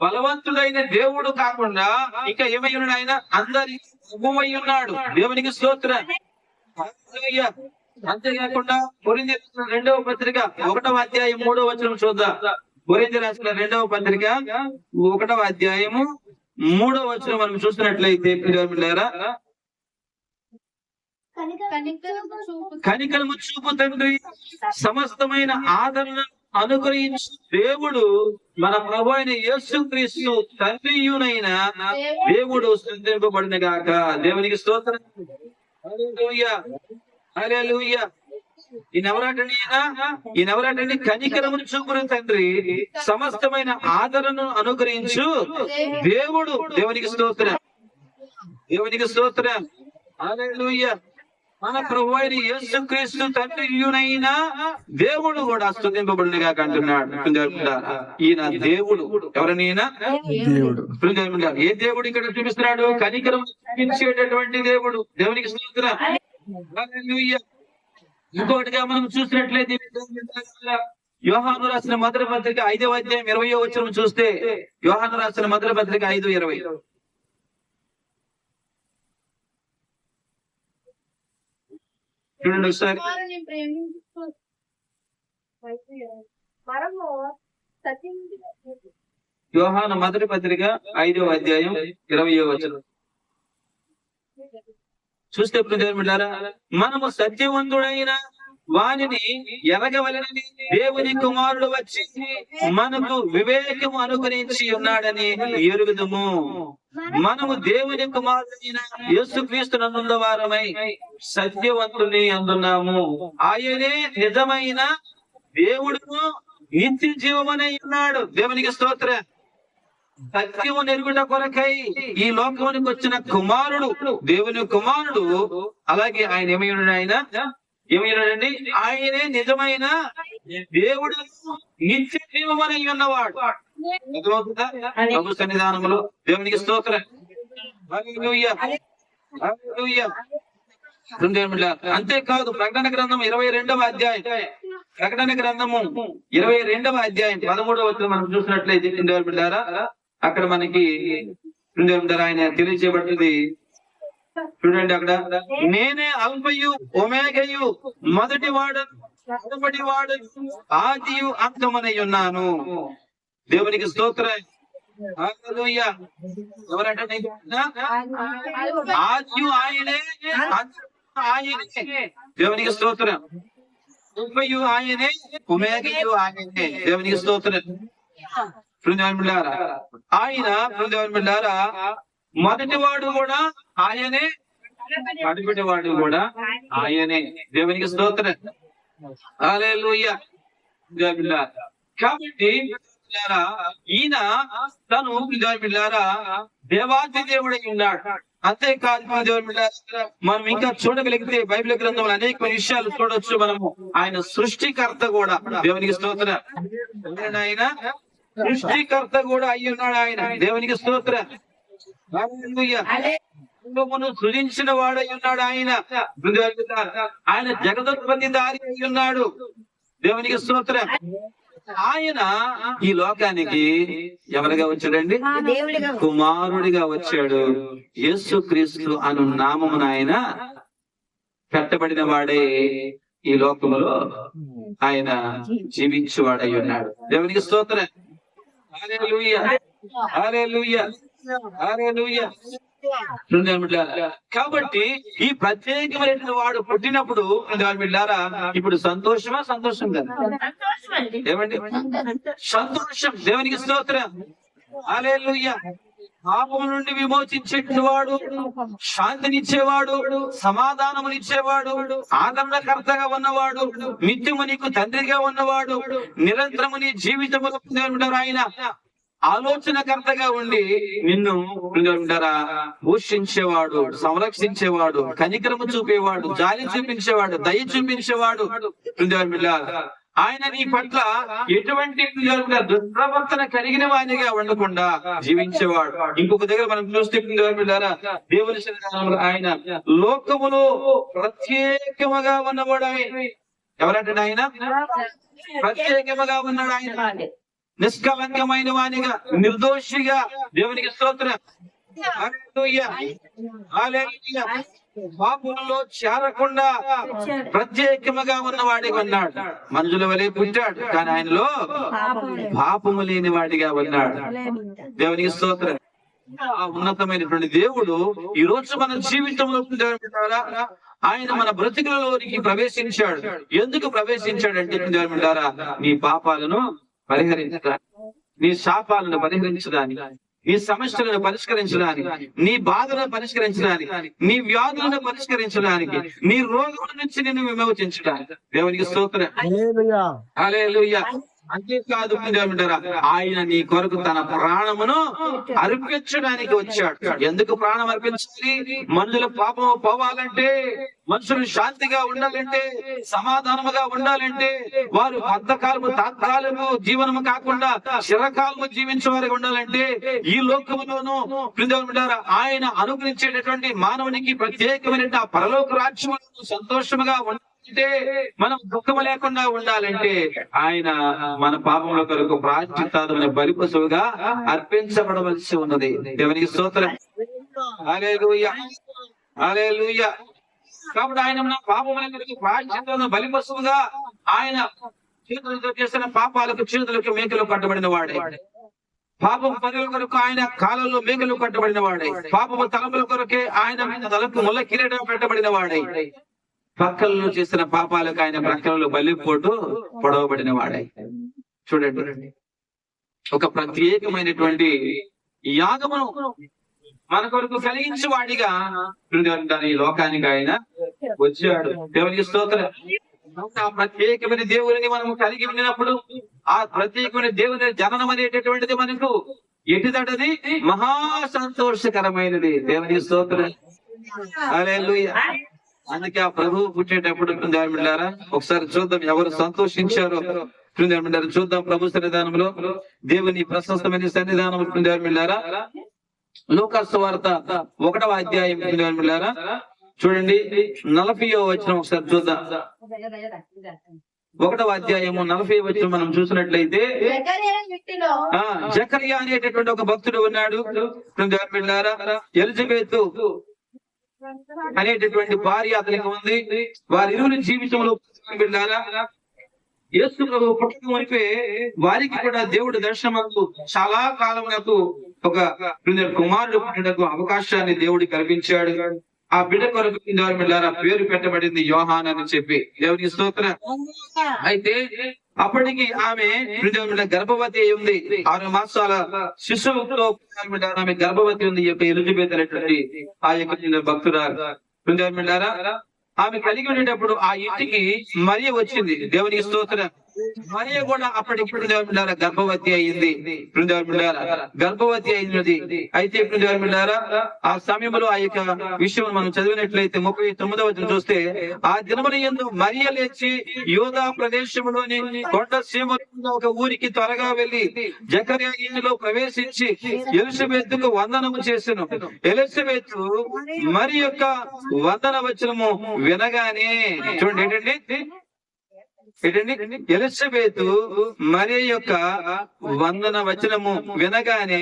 బలవంతుడైన దేవుడు కాకుండా ఇంకా ఏమై ఉన్నాడు? ఆయన అందరి ప్రభువై ఉన్నాడు. దేవునికి స్తోత్రం. అంతేకాకుండా కొరింథీ 2వ పత్రిక 1వ అధ్యాయం 3వ వచనం చూద్దాం. కొరింథీ రాసిన 2వ పత్రిక 1వ అధ్యాయము 3వ వచనం మనం చూసినట్లయితే కనికరము చూపు తండ్రి, సమస్తమైన ఆదరణ అనుగ్రహించు దేవుడు మన ప్రభు అయిన యేసుక్రీస్తు తండ్రియునైన దేవుడు స్తుతింపబడిన గాక. దేవునికి స్తోత్రం. హల్లెలూయా, హల్లెలూయా. ఈ నవరాటండి కనికరమును చూపుని తండ్రి, సమస్తమైన ఆదరణను అనుగ్రహించు దేవుడు. దేవునికి స్తోత్రం, దేవునికి స్తోత్రం. హల్లెలూయా. మన ప్రభు అయిన యేసుక్రీస్తు తండ్రియునైన దేవుడు కూడా స్తుతింపబడినగా అంటున్నాడు. ఈయన దేవుడు. ఎవరనైనా దేవుడు. ఏ దేవుడు ఇక్కడ చూపిస్తున్నాడు? కనికరం చూపించేటటువంటి దేవుడు. దేవునికి స్తోత్రం. హల్లెలూయా. ఇంకొకటిగా మనం చూసినట్లయితే యోహాను రాసిన మొదటి పత్రిక 5వ అధ్యాయం 20వ వచనం చూస్తే, యోహాను రాసిన మొదటి పత్రిక 5:20. చూడండి ఒకసారి. యోహాను మొదటి పత్రిక 5వ అధ్యాయం 20వ వచనం చూస్తే, మనము సత్యవంతుడైన వానిని ఎరగవలనని దేవుని కుమారుడు వచ్చి మనకు వివేకము అనుగ్రహించి ఉన్నాడని ఎరుగుదుము. మనము దేవుని కుమారుడైన యేసుక్రీస్తునందున్న వారమై సత్యవంతుని అందున్నాము. ఆయనే నిజమైన దేవుడును నిత్య జీవమనై ఉన్నాడు. దేవునికి స్తోత్రం. సత్యము నెరుగుట కొరకై ఈ లోకానికి వచ్చిన కుమారుడు, దేవుని కుమారుడు. అలాగే ఆయన ఏమైనాడండి? ఆయనే నిజమైన దేవుడు, నిత్య జీవమనై ఉన్నవాడు. ప్రభు సన్నిధానములో దేవునికి స్తోత్రం. హల్లెలూయా, హల్లెలూయా. అంతేకాదు, ప్రకటన గ్రంథం 22వ అధ్యాయం, ప్రకటన గ్రంథము 22వ అధ్యాయం 13వ వచనం మనం చూసినట్లయితే అక్కడ మనకి ఆయన తెలియజేయబడింది. చూడండి అక్కడ, నేనే అల్ఫయు ఒమేగయు, మొదటి వాడు ఆదియు అంతమనై ఉన్నాను. దేవునికి స్తోత్రం. హల్లెలూయా. ఎవరంటే ఆదియు ఆయనే, ఆయనే. దేవునికి స్తోత్రం. అల్ఫయు ఆయనే, ఒమేగయు ఆయనే. దేవునికి స్తోత్రం. ఆయన మొదటి వాడు కూడా ఆయనే, అడుగుటి వాడు కూడా ఆయనే. దేవునికి స్తోత్రం. హల్లెలూయా. కాబట్టి ఈయన తను దేవాది దేవుడై ఉన్నాడు. అంతేకాదు మనం ఇంకా చూడగలిగితే బైబిల్ గ్రంథంలో అనేక విషయాలు చూడొచ్చు మనము. ఆయన సృష్టికర్త కూడా. దేవునికి స్తోత్రం. ఆయన సృష్టికర్త కూడా అయి ఉన్నాడు ఆయన. దేవునికి స్తోత్రం. సృజించిన వాడై ఉన్నాడు ఆయన. ఆయన జగదుత్పత్తి దారి అయి ఉన్నాడు. దేవునికి స్తోత్రం. ఆయన ఈ లోకానికి ఎవరిగా వచ్చాడండి? కుమారుడిగా వచ్చాడు. యేసుక్రీస్తు అను నామమున ఆయన పెట్టబడిన వాడే ఈ లోకములో ఆయన జీవించేవాడై ఉన్నాడు. దేవునికి స్తోత్రం. హల్లెలూయా, హల్లెలూయా, హల్లెలూయా. కాబట్టి ఈ ప్రత్యేకమైన వాడు పుట్టినప్పుడు ఇప్పుడు సంతోషమా? సంతోషం కదా. ఏమండి? సంతోషం. దేవునికి స్తోత్రం. హల్లెలూయా. పాపం నుండి విమోచించేవాడు, శాంతినిచ్చేవాడు, సమాధానమునిచ్చేవాడు, ఆదరణకర్తగా ఉన్నవాడు, నిత్యము నీకు తండ్రిగా ఉన్నవాడు, నిరంతరము నీ జీవితములో ఆయన ఆలోచనకర్తగా ఉండి నిన్ను పోషించేవాడు, సంరక్షించేవాడు, కనికరము చూపేవాడు, జాలి చూపించేవాడు, దయ చూపించేవాడు. ఆయన నీ పట్ల ఎటువంటి దుష్ప్రవర్తన కలిగిన వానిగా ఉండకుండా జీవించేవాడు. ఇంకొక దగ్గర మనం చూస్తే దేవుని సన్నిధానంలో ఆయన లోకములో ప్రత్యేకముగా ఉన్నవాడు. ఎవరంటే ఆయన ప్రత్యేకముగా ఉన్నాడు. ఆయన నిష్కలంకమైన వానిగా, నిర్దోషిగా. దేవునికి స్తోత్రం. హల్లెలూయా, హల్లెలూయా. పాపంలో చేరకుండా ప్రత్యేకముగా ఉన్నవాడిగా ఉన్నాడు. మనుషుల వలె పుట్టాడు, కానీ ఆయనలో పాపము లేని వాడిగా ఉన్నాడు. దేవునికి స్తోత్రం. ఆ ఉన్నతమైనటువంటి దేవుడు ఈ రోజు మన జీవితంలో ఆయన మన బ్రతుకులలోనికి ప్రవేశించాడు. ఎందుకు ప్రవేశించాడంటే దేవుడారా, నీ పాపాలను పరిహరించడానికి, నీ శాపాలను పరిహరించడానికి, నీ సమస్యలను పరిష్కరించడానికి, నీ బాధలను పరిష్కరించడానికి, నీ వ్యాధులను పరిష్కరించడానికి, నీ రోగముల నుంచి నిన్ను విమోచించడానికి. దేవునికి స్తోత్రం. హల్లెలూయా. అంతేకాదు దేవుడారా, ఆయన నీ కొరకు తన ప్రాణమును అర్పించడానికి వచ్చాడు. ఎందుకు ప్రాణం అర్పించాలి? మనుషుల పాపము పోవాలంటే, మనుషులు శాంతిగా ఉండాలంటే, సమాధానముగా ఉండాలంటే, వారు అంతకాలము తాత్కాలము జీవనము కాకుండా చిరకాలము జీవించే వారికి ఉండాలంటే, ఈ లోకములోను ఆయన అనుగ్రహించేటటువంటి మానవునికి ప్రత్యేకమైన ఆ పరలోక రాజ్యములను సంతోషముగా అంటే మనం దుఃఖము లేకుండా ఉండాలంటే ఆయన మన పాపముల కొరకు ప్రాయశ్చిత్తాన్ని బలి పశువుగా అర్పించబడవలసి ఉన్నది. దేవునికి స్తోత్రం. హల్లెలూయా, హల్లెలూయా. కాబట్టి ఆయన మన పాపముల కొరకు ప్రాయశ్చిత్తాన్ని బలి పశువుగా ఆయన చేతులతో చేసిన పాపాలకు చేతులకు మేకలు కట్టబడిన వాడే, పాపము పనుల కొరకు ఆయన కాలంలో మేకలు కట్టబడిన వాడే, పాపము తలముల కొరకే ఆయన మీద తలకు ముళ్ళ కిరీటం పెట్టబడిన వాడే, పక్కల్లో చేసిన పాపాలకు ఆయన ప్రక్కలలో బలిపోటు పొడవబడిన వాడే. చూడండి, ఒక ప్రత్యేకమైనటువంటి యాగమును మన కొరకు కలిగించే వాడిగా ఈ లోకానికి ఆయన వచ్చాడు. దేవునికి స్తోత్రం. ఆ ప్రత్యేకమైన దేవుని మనం కలిగి ఉన్నప్పుడు, ఆ ప్రత్యేకమైన దేవుని జననం అనేటటువంటిది మనకు ఎటుదటది మహా సంతోషకరమైనది. దేవునికి స్తోత్రం. హల్లెలూయా. అందుకే ఆ ప్రభువు పుట్టేటప్పుడు దేవుడారా ఒకసారి చూద్దాం ఎవరు సంతోషించారో. చూద్దాం ప్రభు సన్నిధానంలో, దేవుని ప్రశస్తమైన సన్నిధానం దేవుడారా. లూకాసు వార్త 1వ అధ్యాయం దేవుడారా చూడండి 40వ వచనం ఒకసారి చూద్దాం. 1వ అధ్యాయము 40వ వచనం మనం చూసినట్లయితే, జకర్యా అనేటటువంటి ఒక భక్తుడు ఉన్నాడు దేవుడారా. ఎలిజబెతు అనేటటువంటి భార్య అతనికి ఉంది. వారి ఇరువురి జీవితంలో యేసు ప్రభు పుట్టక మునిపే వారికి కూడా దేవుడు దర్శనమందు చాలా కాలమునకు ఒక కుమారుడు పుట్టడానికి అవకాశాన్ని దేవుడు కల్పించాడు. ఆ బిడ్డ కొరకు పేరు పెట్టబడింది యోహాన్ అని చెప్పి. దేవునికి స్తోత్రం. అయితే అప్పటికి ఆమె గర్భవతి ఉంది. 6 మాసాల శిశువుతో ఆమె గర్భవతి ఉంది. ఈ యొక్క ఎలిజబెత్ అనేటువంటి ఆ యొక్క భక్తురాలు ఆమె కలిగి ఉండేటప్పుడు ఆ ఇంటికి మరియ వచ్చింది. దేవునికి స్తోత్రం. మరియ కూడా అప్పటికి గర్భవతి అయింది. గర్భవతి అయినది. అయితే ఆ సమయంలో ఆ యొక్క విషయం మనం చదివినట్లయితే 39వ వచనం చూస్తే, ఆ దినమున యందు మరియ లేచి యూదా ప్రదేశంలోని కొండ సీమలో ఒక ఊరికి త్వరగా వెళ్లి జకర్యా ఇంటిలో ప్రవేశించి ఎలిజబెతుకు వందనము చేసెను. ఎలిజబెతు మరి యొక్క వందన వచనము వినగానే, చూడండి ఏంటండి, ఎలిజబెతు మరి యొక్క వందన వచనము వినగానే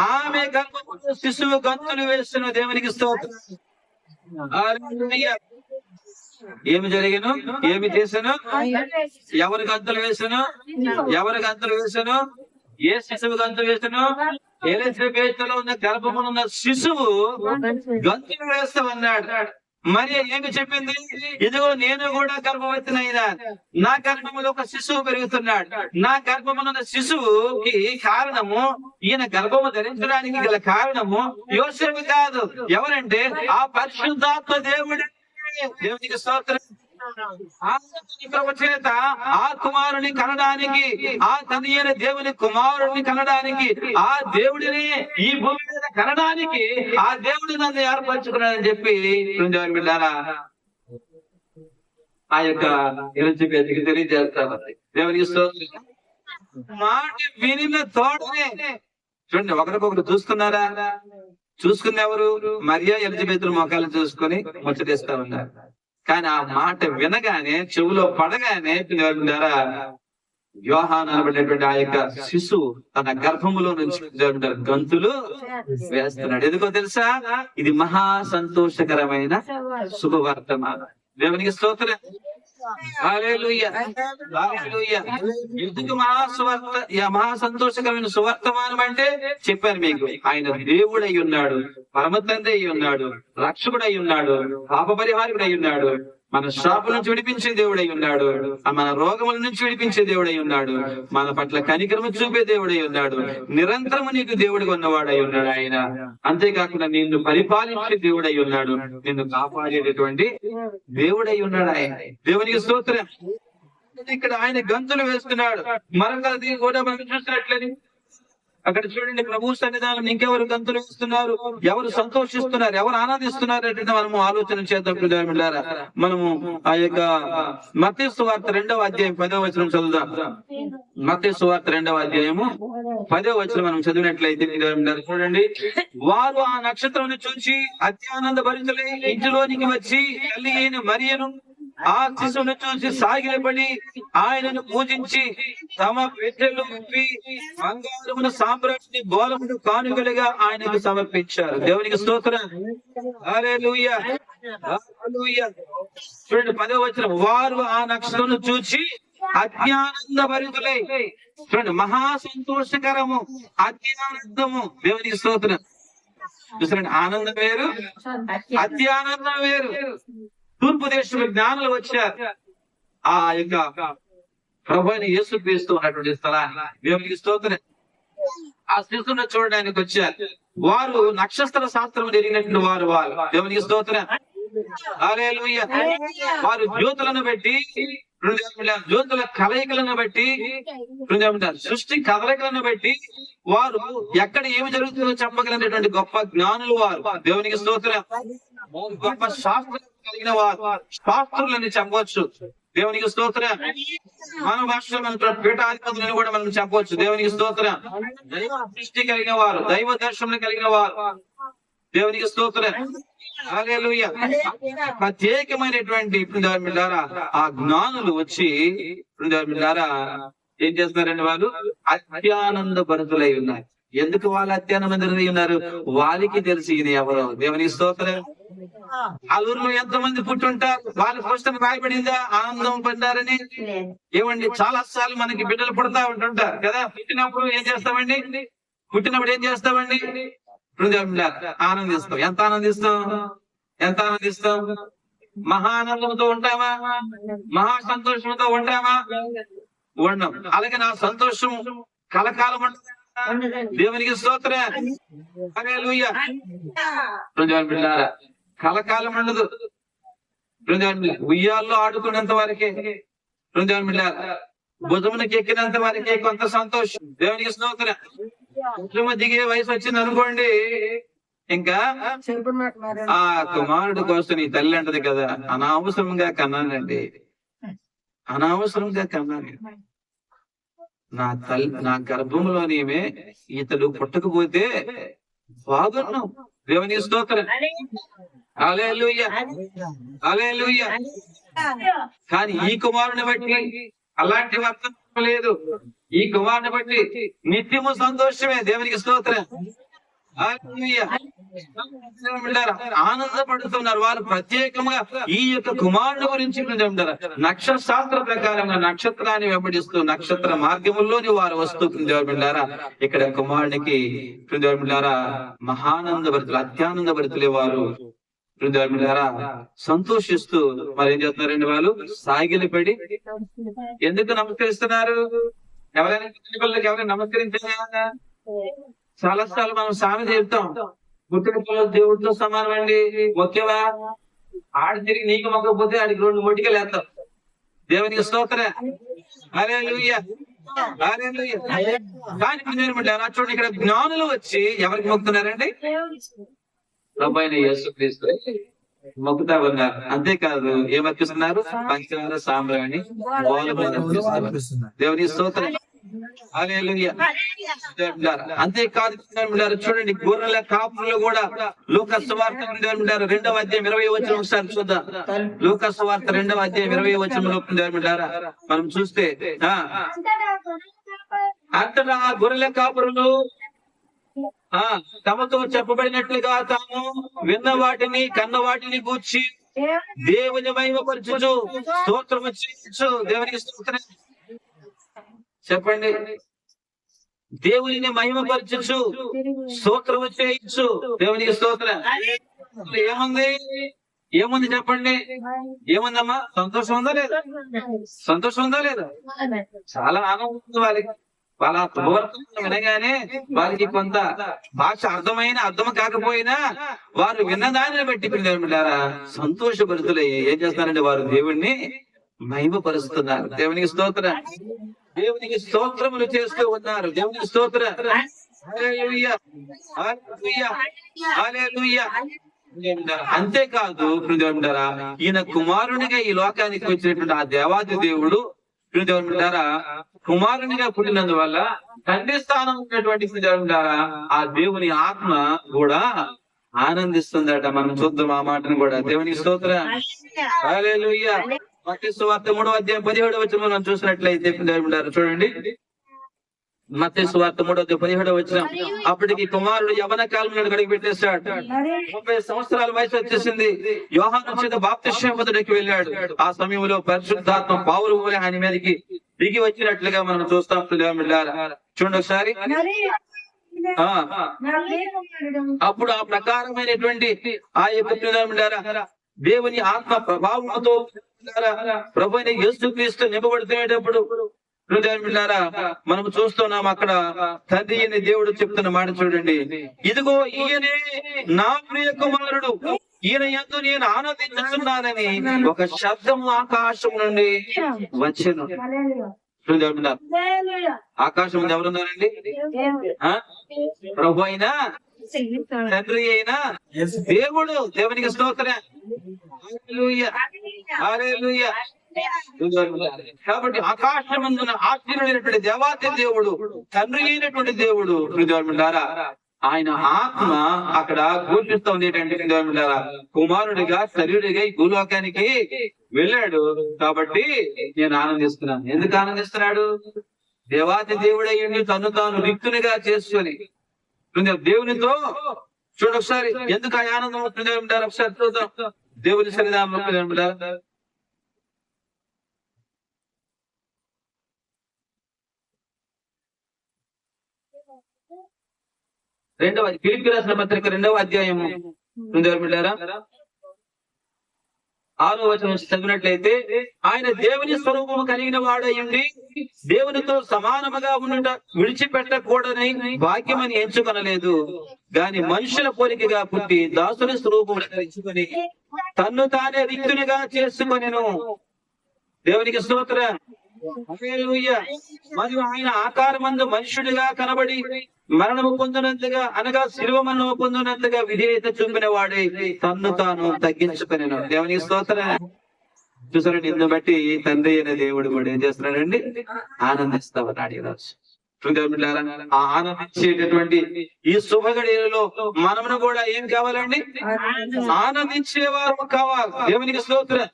ఆమె గర్భములో శిశువు గంతులు వేస్తున్న. దేవునికి స్తోత్రం. హల్లెలూయా. ఏమి జరిగను? ఏమి చేశాను? ఎవరి గంతులు వేసాను? ఎవరి గంతులు వేసాను? ఏ శిశువు గంతులు వేసాను? ఎలిజబెతులో ఉన్న గర్భములో ఉన్న శిశువు గంతులు వేస్తామన్నాడు. మరి ఏమి చెప్పింది? ఇదిగో నేను కూడా గర్భవతినైనా, నా గర్భములో ఒక శిశువు పెరుగుతున్నాడు. నా గర్భమున్న శిశువుకి కారణము, ఈయన గర్భము ధరించడానికి గల కారణము యోసేపు కాదు. ఎవరంటే ఆ పరిశుద్ధాత్మ దేవుడు. దేవునికి స్తోత్రం. ప్రభు చేత ఆ కుమారుని కనడానికి, ఆ తండ్రి అయిన దేవుని కుమారుడిని కనడానికి, ఆ దేవుడిని ఈ భూమి మీద కనడానికి ఆ దేవుడు నన్ను ఏర్పరచుకున్నాడని చెప్పి ఆ యొక్క ఎలిజబెతుకి తెలియజేస్తారు. దేవునికి స్తోత్రం. మాట వినిన తోటనే చూడండి, ఒకరికొకరు చూసుకున్నారా? చూసుకున్న ఎవరు? మరియా ఎలిజబెతుల మొఖాలను చూసుకొని ముచ్చటేస్తా ఉన్నారు. కానీ ఆ మాట వినగానే, చెవులో పడగానే యోహాను అనబడినటువంటి ఆ యొక్క శిశువు తన గర్భములో నుంచి గంతులు వేస్తున్నాడు. ఎందుకో తెలుసా? ఇది మహా సంతోషకరమైన శుభవర్తమానం. దేవునికి స్తోత్రం. హల్లెలూయా, హల్లెలూయా. ఎందుకు మహా సంతోషకరమైన సువర్తమానం అంటే చెప్పాను మీకు, ఆయన దేవుడై ఉన్నాడు, పరమ తండ్రి అయి ఉన్నాడు, రక్షకుడు అయి ఉన్నాడు, పాప పరిహారకుడు అయి ఉన్నాడు, మన శాపం నుంచి విడిపించే దేవుడై ఉన్నాడు, మన రోగముల నుంచి విడిపించే దేవుడై ఉన్నాడు, మన పట్ల కనికరము చూపే దేవుడై ఉన్నాడు, నిరంతరము నీకు దేవుడిగా ఉన్నవాడై ఉన్నాడు ఆయన. అంతేకాకుండా నిన్ను పరిపాలించే దేవుడై ఉన్నాడు, నిన్ను కాపాడేటటువంటి దేవుడై ఉన్నాడు ఆయన. దేవునికి స్తోత్రం. ఇక్కడ ఆయన గంతులు వేస్తున్నాడు. మరొకది కూడా మనం చూసినట్లని అక్కడ చూడండి, ప్రభు సన్నిధానం ఇంకెవరు గంతులు వేస్తున్నారు, ఎవరు సంతోషిస్తున్నారు, ఎవరు ఆనందిస్తున్నారు అంటే మనము ఆలోచన చేద్దాం. మనము ఆ యొక్క మత్తయి సువార్త 2వ అధ్యాయం 10వ వచనం చదువుదాం. మత్తయి సువార్త 2వ అధ్యాయము 10వ వచనం మనం చదివినట్లయితే చూడండి, వారు ఆ నక్షత్రం చూసి అత్యానంద భరితులై ఇంటిలోనికి వచ్చి తల్లి అయిన మరియను ఆ శిశువును చూసి సాగిలపడి ఆయనను పూజించి తమ పెట్టెలు విప్పి బంగారమును సామ్రాజ్ఞి గోళమును కానుకలుగా ఆయనకు సమర్పించారు. దేవునికి స్తోత్రం. హల్లెలూయా, హల్లెలూయా. చూడండి 10వ వచనం, వారు ఆ నక్షత్రమును చూచి అత్యానంద భరితులై. చూడండి, మహా సంతోషకరము, అత్యానందము. దేవునికి స్తోత్రం. చూడండి, ఆనందం వేరు, అత్యానందం వేరు. తూర్పు దేశంలో జ్ఞానులు వచ్చారు ఆ యొక్క ప్రభువైన యేసుక్రీస్తు ఉన్నటువంటి స్థలాన్ని. దేవునికి స్తోత్రం. ఆ శిశువును చూడడానికి వచ్చారు. వారు నక్షత్ర శాస్త్రం ఎరిగినట్టు వారు. దేవునికి స్తోత్రం. హల్లెలూయా. వారు జ్యోతులను బట్టి, జ్యోతుల కలయికలను బట్టి, సృష్టి కదలికలను బట్టి వారు ఎక్కడ ఏమి జరుగుతుందో చెప్పగలిగినటువంటి గొప్ప జ్ఞానులు వారు. దేవునికి స్తోత్రం. గొప్ప శాస్త్రం కలిగిన వారు, శాస్త్రులని చెప్పవచ్చు. దేవునికి స్తోత్రం. మన భాషలో మన పీఠాధిపతులను కూడా మనం చెప్పవచ్చు. దేవునికి స్తోత్రం. దైవ దృష్టి కలిగిన వారు, దైవ దర్శనం కలిగిన వారు. దేవునికి స్తోత్రం. హల్లెలూయా. ప్రత్యేకమైనటువంటి ఆ జ్ఞానులు వచ్చి ఏం చేస్తున్నారండి, వాళ్ళు అత్యానంద భరితులై ఉన్నారు. ఎందుకు వాళ్ళు అత్యానందమై ఉన్నారు? వాళ్ళకి తెలిసి ఇది ఎవరో. దేవునికి స్తోత్రం. ఆ ఊర్లో ఎంతమంది పుట్టుంటారు, వాళ్ళ పుస్తకం రాయబడిందా ఆనందం పడ్డారని? ఏమండి, చాలా సార్లు మనకి బిడ్డలు పుడతా ఉంటుంటారు కదా. పుట్టినప్పుడు ఏం చేస్తామండి? ఆనందిస్తాం. ఎంత ఆనందిస్తాం? మహా ఆనందంతో ఉంటామా? మహా సంతోషంతో ఉంటామా? ఉండం. అలాగే నా సంతోషం కలకాలం ఉంటుంది. దేవునికి స్తోత్రం. హల్లెలూయా. కలకాలం ఉండదు. ఉయ్యాల్లో ఆడుకున్నంత వరకే, భుజమునకి ఎక్కినంత వరకే కొంత సంతోషం. దేవునికి స్తోత్రం. దిగే వయసు వచ్చింది అనుకోండి, ఇంకా ఆ కుమారుడు కోసం నీ తల్లి అంటది కదా, అనవసరంగా కన్నానండి, నా గర్భంలోనేమే ఇతడు పుట్టకపోతే బాగున్నాం. దేవునికి స్తోత్రం. హల్లెలూయా, హల్లెలూయా. కానీ ఈ కుమారుని బట్టి అలాంటి వర్తనం లేదు. ఈ కుమారుని బట్టి నిత్యము సంతోషమే. దేవునికి స్తోత్రం. ఆనందపడుతున్నారు వారు. ప్రత్యేకంగా ఈ యొక్క కుమారుడు గురించి నక్షత్ర శాస్త్ర ప్రకారంగా నక్షత్రాన్ని వెంబడిస్తూ నక్షత్ర మార్గముల్లోని వారు వస్తూ దేవుడారా ఇక్కడ కుమారునికి మహానంద భరితులు, అత్యానంద భరితులే వారు సంతోషిస్తూ మరి ఏం చేస్తున్నారండి, వాళ్ళు సాగిలపడి ఎందుకు నమస్కరిస్తున్నారు? ఎవరైనా నమస్కరించారా? చాలా సార్లు మనం సామెత చెప్తాం, పుట్టిన పిల్లలు దేవుడితో సమానం అండి, ఓకేవా? ఆడి తిరిగి నీకు మొక్కపోతే ఆడికి 2 మొటికలు వేస్తాం. దేవునికి స్తోత్రం. హల్లెలూయా, హల్లెలూయా. కానీ చూడండి, ఇక్కడ జ్ఞానులు వచ్చి ఎవరికి మొక్కుతున్నారండి? ప్రభువైన యేసుక్రీస్తు మొక్కుతా ఉన్నారు. అంతేకాదు ఏమర్పిస్తున్నారు? పంచదార సాంబ్రాణి దేవుని స్తోత్రం. హల్లెలూయా. అంతేకాదు చూడండి, గొర్రెల కాపులు కూడా లూకా సువార్త 2వ అధ్యాయం 20వ వచనం ఒకసారి చూద్దాం. లూకా సువార్త 2వ అధ్యాయం 20వ వచనంలో మనం చూస్తే అంతటా గొర్రెల కాపురులు తమతో చెప్పబడినట్లుగా తాము విన్న వాటిని కన్న వాటిని గూర్చి దేవుని మహిమపరచుచు స్తోత్రము చేయొచ్చు. దేవునికి స్తోత్రం చెప్పండి. దేవుని మహిమపరచుచు స్తోత్రము చేయొచ్చు. దేవునికి స్తోత్రం. ఏముంది చెప్పండి, ఏముందమ్మా? సంతోషం ఉందా లేదా? సంతోషం ఉందా లేదా? చాలా ఆనందం ఉంది వాళ్ళకి. వాళ్ళ శుభవార్తను వినగానే వారికి కొంత భాష అర్థం కాకపోయినా వారు విన్నదాన్ని బట్టి పిల్లలారా సంతోషపరుతులే ఏం చేస్తారంటే వారు దేవుణ్ణి మహిమపరుస్తున్నారు. దేవునికి స్తోత్రం. దేవునికి స్తోత్రములు చేస్తూ ఉన్నారు. దేవునికి స్తోత్రం. హల్లెలూయా, హల్లెలూయా, హల్లెలూయా. అంతేకాదు ప్రియదేవులారా, ఈయన కుమారునిగా ఈ లోకానికి వచ్చినటువంటి ఆ దేవాది దేవుడు ప్రియదేవులారా కుమారునిగా పుట్టినందువల్ల తండ్రి స్థానం ఉన్నటువంటి ప్రియదేవులారా ఆ దేవుని ఆత్మ కూడా ఆనందిస్తుందట. మనం చూద్దాం ఆ మాటను కూడా. దేవునికి స్తోత్రం. హల్లెలూయా. మత్తయి సువార్త 3వ అధ్యాయం 17వ వచనం మనం చూసినట్లయితే ప్రియదేవులారా చూడండి. మత్తయి సువార్త 3వ అధ్యాయం 17వ వచనం. అప్పటికి కుమారుడు యవ్వన కాలంలో గడిగి పెట్టేశాడు. 30 సంవత్సరాల వయసు వచ్చేసింది. యోహాను చేత బాప్తిస్మం పొందడానికి వెళ్ళాడు. ఆ సమయంలో పరిశుద్ధాత్మ పావులు వలె ఆయన మీదకి దిగి వచ్చినట్లుగా మనం చూస్తాం. చూడండి ఒకసారి. అప్పుడు ఆ ప్రకారమైనటువంటి ఆ యొక్క దేవుని ఆత్మ ప్రభావంతో ప్రభువైన యేసుక్రీస్తు నింపబడుతున్నప్పుడు మనం చూస్తున్నాం అక్కడ తండ్రి అని దేవుడు చెప్తున్న మాట చూడండి. ఇదిగో ఈయనే నా ప్రియ కుమారుడు, ఈయన యందు నేను ఆనందించుతున్నానని ఒక శబ్దం ఆకాశం నుండి వచ్చెను. ఆకాశం ముందు ఎవరున్నారండి? ప్రభు అయినా తండ్రి అయినా దేవుడు. దేవునికి స్తోత్రం. హల్లెలూయా, హల్లెలూయా. కాబట్టి ఆకాశమందున ఆశ్చర్యమైనటువంటి దేవాతి దేవుడు, తండ్రి అయినటువంటి దేవుడు ఆయన ఆత్మ అక్కడ ఘోషిస్తుంది ఏంటంటే కుమారుడిగా శరీరుడిగా ఈ భూలోకానికి వెళ్ళాడు. కాబట్టి నేను ఆనందిస్తున్నాను. ఎందుకు ఆనందిస్తున్నాడు? దేవాతి దేవుడయ్యండి తను తాను రిక్తునిగా చేసుకొని దేవునితో చూడొకసారి. ఎందుకు ఆ ఆనందం వస్తుంది ఒకసారి చూద్దాం. దేవుని సన్నిధానంలో ఫిలిప్పీ రాసిన పత్రిక 2వ అధ్యాయము 6వ వచనం చదివినట్లయితే ఆయన దేవుని స్వరూపము కలిగిన వాడయ్యుండి దేవునితో సమానముగా ఉండుట విడిచిపెట్టకూడదని భాగ్యమని ఎంచుకొనలేదు, గాని మనుషుల పోలికగా పుట్టి దాసుని స్వరూపము ధరించుకొని తన్ను తానే రిక్తునిగా చేసుకొనెను. దేవునికి స్తోత్రం. హల్లెలూయా. మరియు ఆయన ఆకారమందు మనుషుడిగా కనబడి మరణము పొందినంతగా అనగా శిలువ మరణము పొందినంతగా విధేయత చూపిన వాడే తన్ను తాను తగ్గించుకునేను. దేవునికి స్తోత్రం. చూసారండి, ఇందును బట్టి తండ్రి అనే దేవుడు కూడా ఏం చేస్తున్నాడండి? ఆనందిస్తామన్నాడు ఈరోజు. ఆ ఆనందించేటటువంటి ఈ శుభగడియలలో మనమును కూడా ఏం కావాలండి? ఆనందించేవారు కావాలి. దేవునికి స్తోత్రం.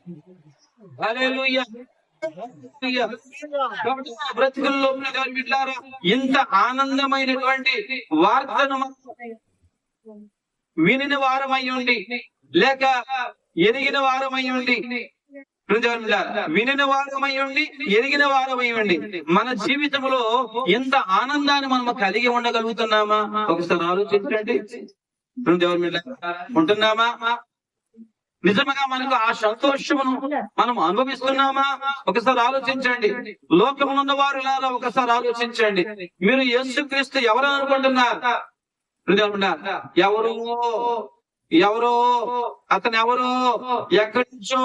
హల్లెలూయా. బ్రతుకుల్లో ఇంత ఆనందమైనటువంటి వార్తను వినిన వారమై ఉండి లేక ఎరిగిన వారమై ఉండి వినిన వారమై ఉండి ఎరిగిన వారమై ఉండి మన జీవితంలో ఎంత ఆనందాన్ని మనం కలిగి ఉండగలుగుతున్నామా? ఒకసారి ఆలోచించండి. ఉంటున్నామా? నిజంగా మనకు ఆ సంతోషమును మనం అనుభవిస్తున్నామా? ఒకసారి ఆలోచించండి. లోకంలో ఉన్న వారు లాగా ఒకసారి ఆలోచించండి. మీరు యేసుక్రీస్తు ఎవరు అనుకుంటున్నారు? ఎవరో ఎవరో అతను ఎవరో ఎక్కడి నుంచో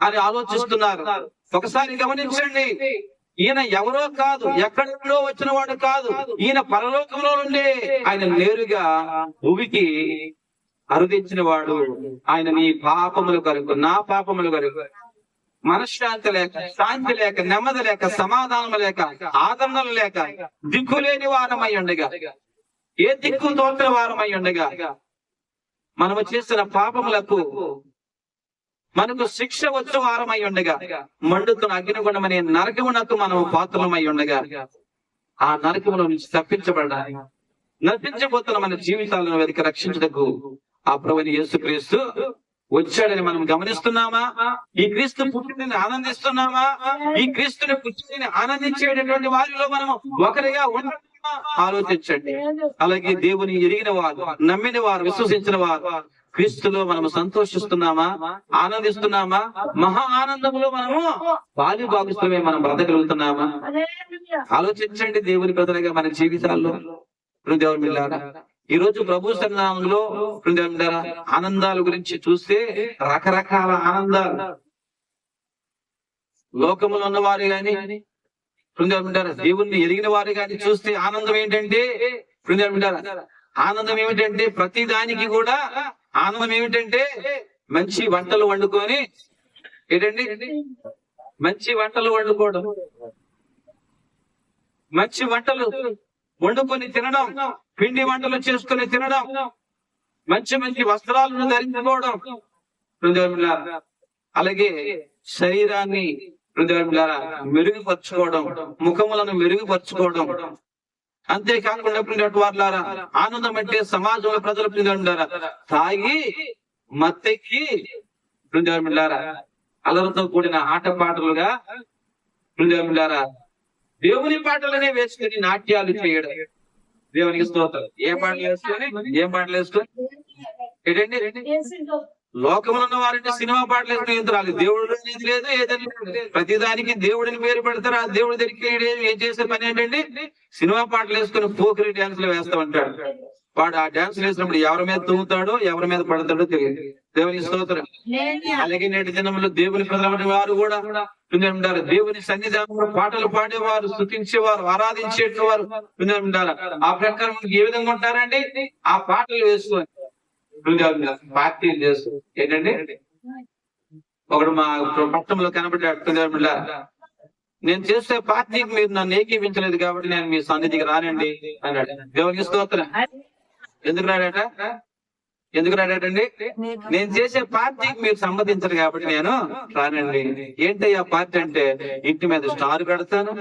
అని ఆలోచిస్తున్నారు. ఒకసారి గమనించండి. ఈయన ఎవరో కాదు, ఎక్కడో వచ్చిన వాడు కాదు. ఈయన పరలోకంలో నుండి ఆయన నేరుగా భూమికి అరుదించిన వాడు. ఆయన నీ పాపములు కొరకు, నా పాపములు కొరకు మనశ్శాంతి లేక, శాంతి లేక, నెమ్మది లేక, సమాధానం లేక, ఆదరణలు లేక, దిక్కు లేని వారమై ఉండగా, ఏ దిక్కు తోచిన వారమై ఉండగా, మనము చేసిన పాపములకు మనకు శిక్ష వచ్చే వారమై ఉండగా, మండుతున్న అగ్నిగుండమనే నరకమునకు మనము పాత్రలమై ఉండగా, ఆ నరకముల నుంచి తప్పించబడడానికి నశించబోతున్న మన జీవితాలను వెతికి రక్షించటకు ఆ ప్రభువైన యేసుక్రీస్తు వచ్చాడని మనం గమనిస్తున్నామా? ఈ క్రీస్తు పుట్టినని ఆనందిస్తున్నామా? ఈ క్రీస్తుని పుట్టినని ఆనందించేటటువంటి వారిలో మనం ఒకరిగా ఉంటున్నామా? ఆలోచించండి. అలాగే దేవుని ఎరిగిన వారు, నమ్మిన వారు, విశ్వసించిన వారు క్రీస్తులో మనం సంతోషిస్తున్నామా, ఆనందిస్తున్నామా? మహా ఆనందంలో మనము పాలు భాగస్తులమే మనం బ్రతకగలుగుతున్నామా? ఆలోచించండి. దేవుని ప్రజలుగా మన జీవితాల్లో దేవుని బిడ్డలారా, ఈ రోజు ప్రభు సన్నిధానంలో ఆనందాల గురించి చూస్తే రకరకాల ఆనందాలు. లోకంలో ఉన్నవారు గాని దేవుణ్ణి ఎరిగిన వారు గాని చూస్తే ఆనందం ఏంటంటే ఆనందం ఏమిటంటే ప్రతి దానికి కూడా ఆనందం ఏమిటంటే మంచి వంటలు వండుకొని ఏంటండి మంచి వంటలు వండుకోవడం, మంచి వంటలు వండుకొని తినడం, పిండి వంటలు చేసుకుని తినడం, మంచి మంచి వస్త్రాలను ధరించుకోవడం, అలాగే శరీరాన్ని మెరుగుపరచుకోవడం, ముఖములను మెరుగుపరచుకోవడం. అంతేకాకుండా వారులారా, ఆనందం అంటే సమాజంలో ప్రజలు తాగి మత్తెక్కి అలరితో కూడిన ఆటపాటలుగా దేవుని పాటలనే వేసుకుని నాట్యాలు చేయడం. దేవునికి స్తోత్రం. ఏం పాటలు వేసుకొని ఏంటండి లోకంలో ఉన్న వారంటే సినిమా పాటలు వేసుకుని ఎంత రాలేదు. దేవుడు అనేది లేదు, ఏదైనా ప్రతిదానికి దేవుడిని పేరు పెడతారు. ఆ దేవుడి దగ్గరికి ఏం చేసే పని ఏంటండి సినిమా పాటలు వేసుకుని పోకిరి డాన్సులు వేస్తా ఉంటాడు. వాడు ఆ డాన్స్ వేసినప్పుడు ఎవరి మీద తూగుతాడో ఎవరి మీద పడతాడో తెలియదు. దేవుని స్తోత్రం. అలాగే నేటి దినంలో దేవుని ప్రజల వారు కూడా ఉంటారు. దేవుని సన్నిధానంలో పాటలు పాడేవారు, స్తుతించేవారు, ఆరాధించేవారు ఉంటారు. ఆ ప్రకారం ఏ విధంగా ఉంటారండి? ఆ పాటలు వేసుకొని పార్టీలు చేస్తూ ఏంటండి ఒకడు మా పట్టణంలో కనబడ్డాడు. నేను చేసే పార్టీకి మీరు నన్ను ఏకీపించలేదు కాబట్టి నేను మీ సన్నిధికి రానండి అన్నాడు. దేవునికి స్తోత్రం. ఎందుకు రాడాటండి? నేను చేసే పార్టీకి మీరు సమ్మతించరు కాబట్టి నేను రానండి. ఏంటయ్యా పార్టీ అంటే, ఇంటి మీద స్టార్ పెడతాను,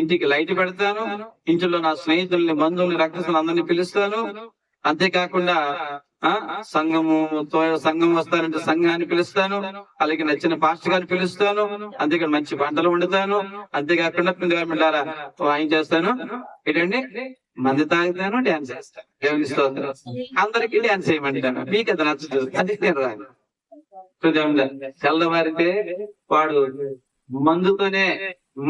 ఇంటికి లైట్ పెడతాను, ఇంట్లో నా స్నేహితుల్ని, బంధువుల్ని, రక్తస్తులు అందరినీ పిలుస్తాను. అంతేకాకుండా సంఘం వస్తానంటే సంఘాన్ని పిలుస్తాను, అలాగే నచ్చిన పాస్టర్ గారిని పిలుస్తాను, అంతేకాదు మంచి పంటలు వండుతాను, అంతేకాకుండా ఆయన చేస్తాను ఏంటండి మంది తాగుతాను, డ్యాన్స్ చేస్తాను. దేవుని స్తోత్రం. అందరికీ డ్యాన్స్ చేయమంటాను, మీకు అది నచ్చదు, అది నేను రాను. తెల్లవారితే వాడు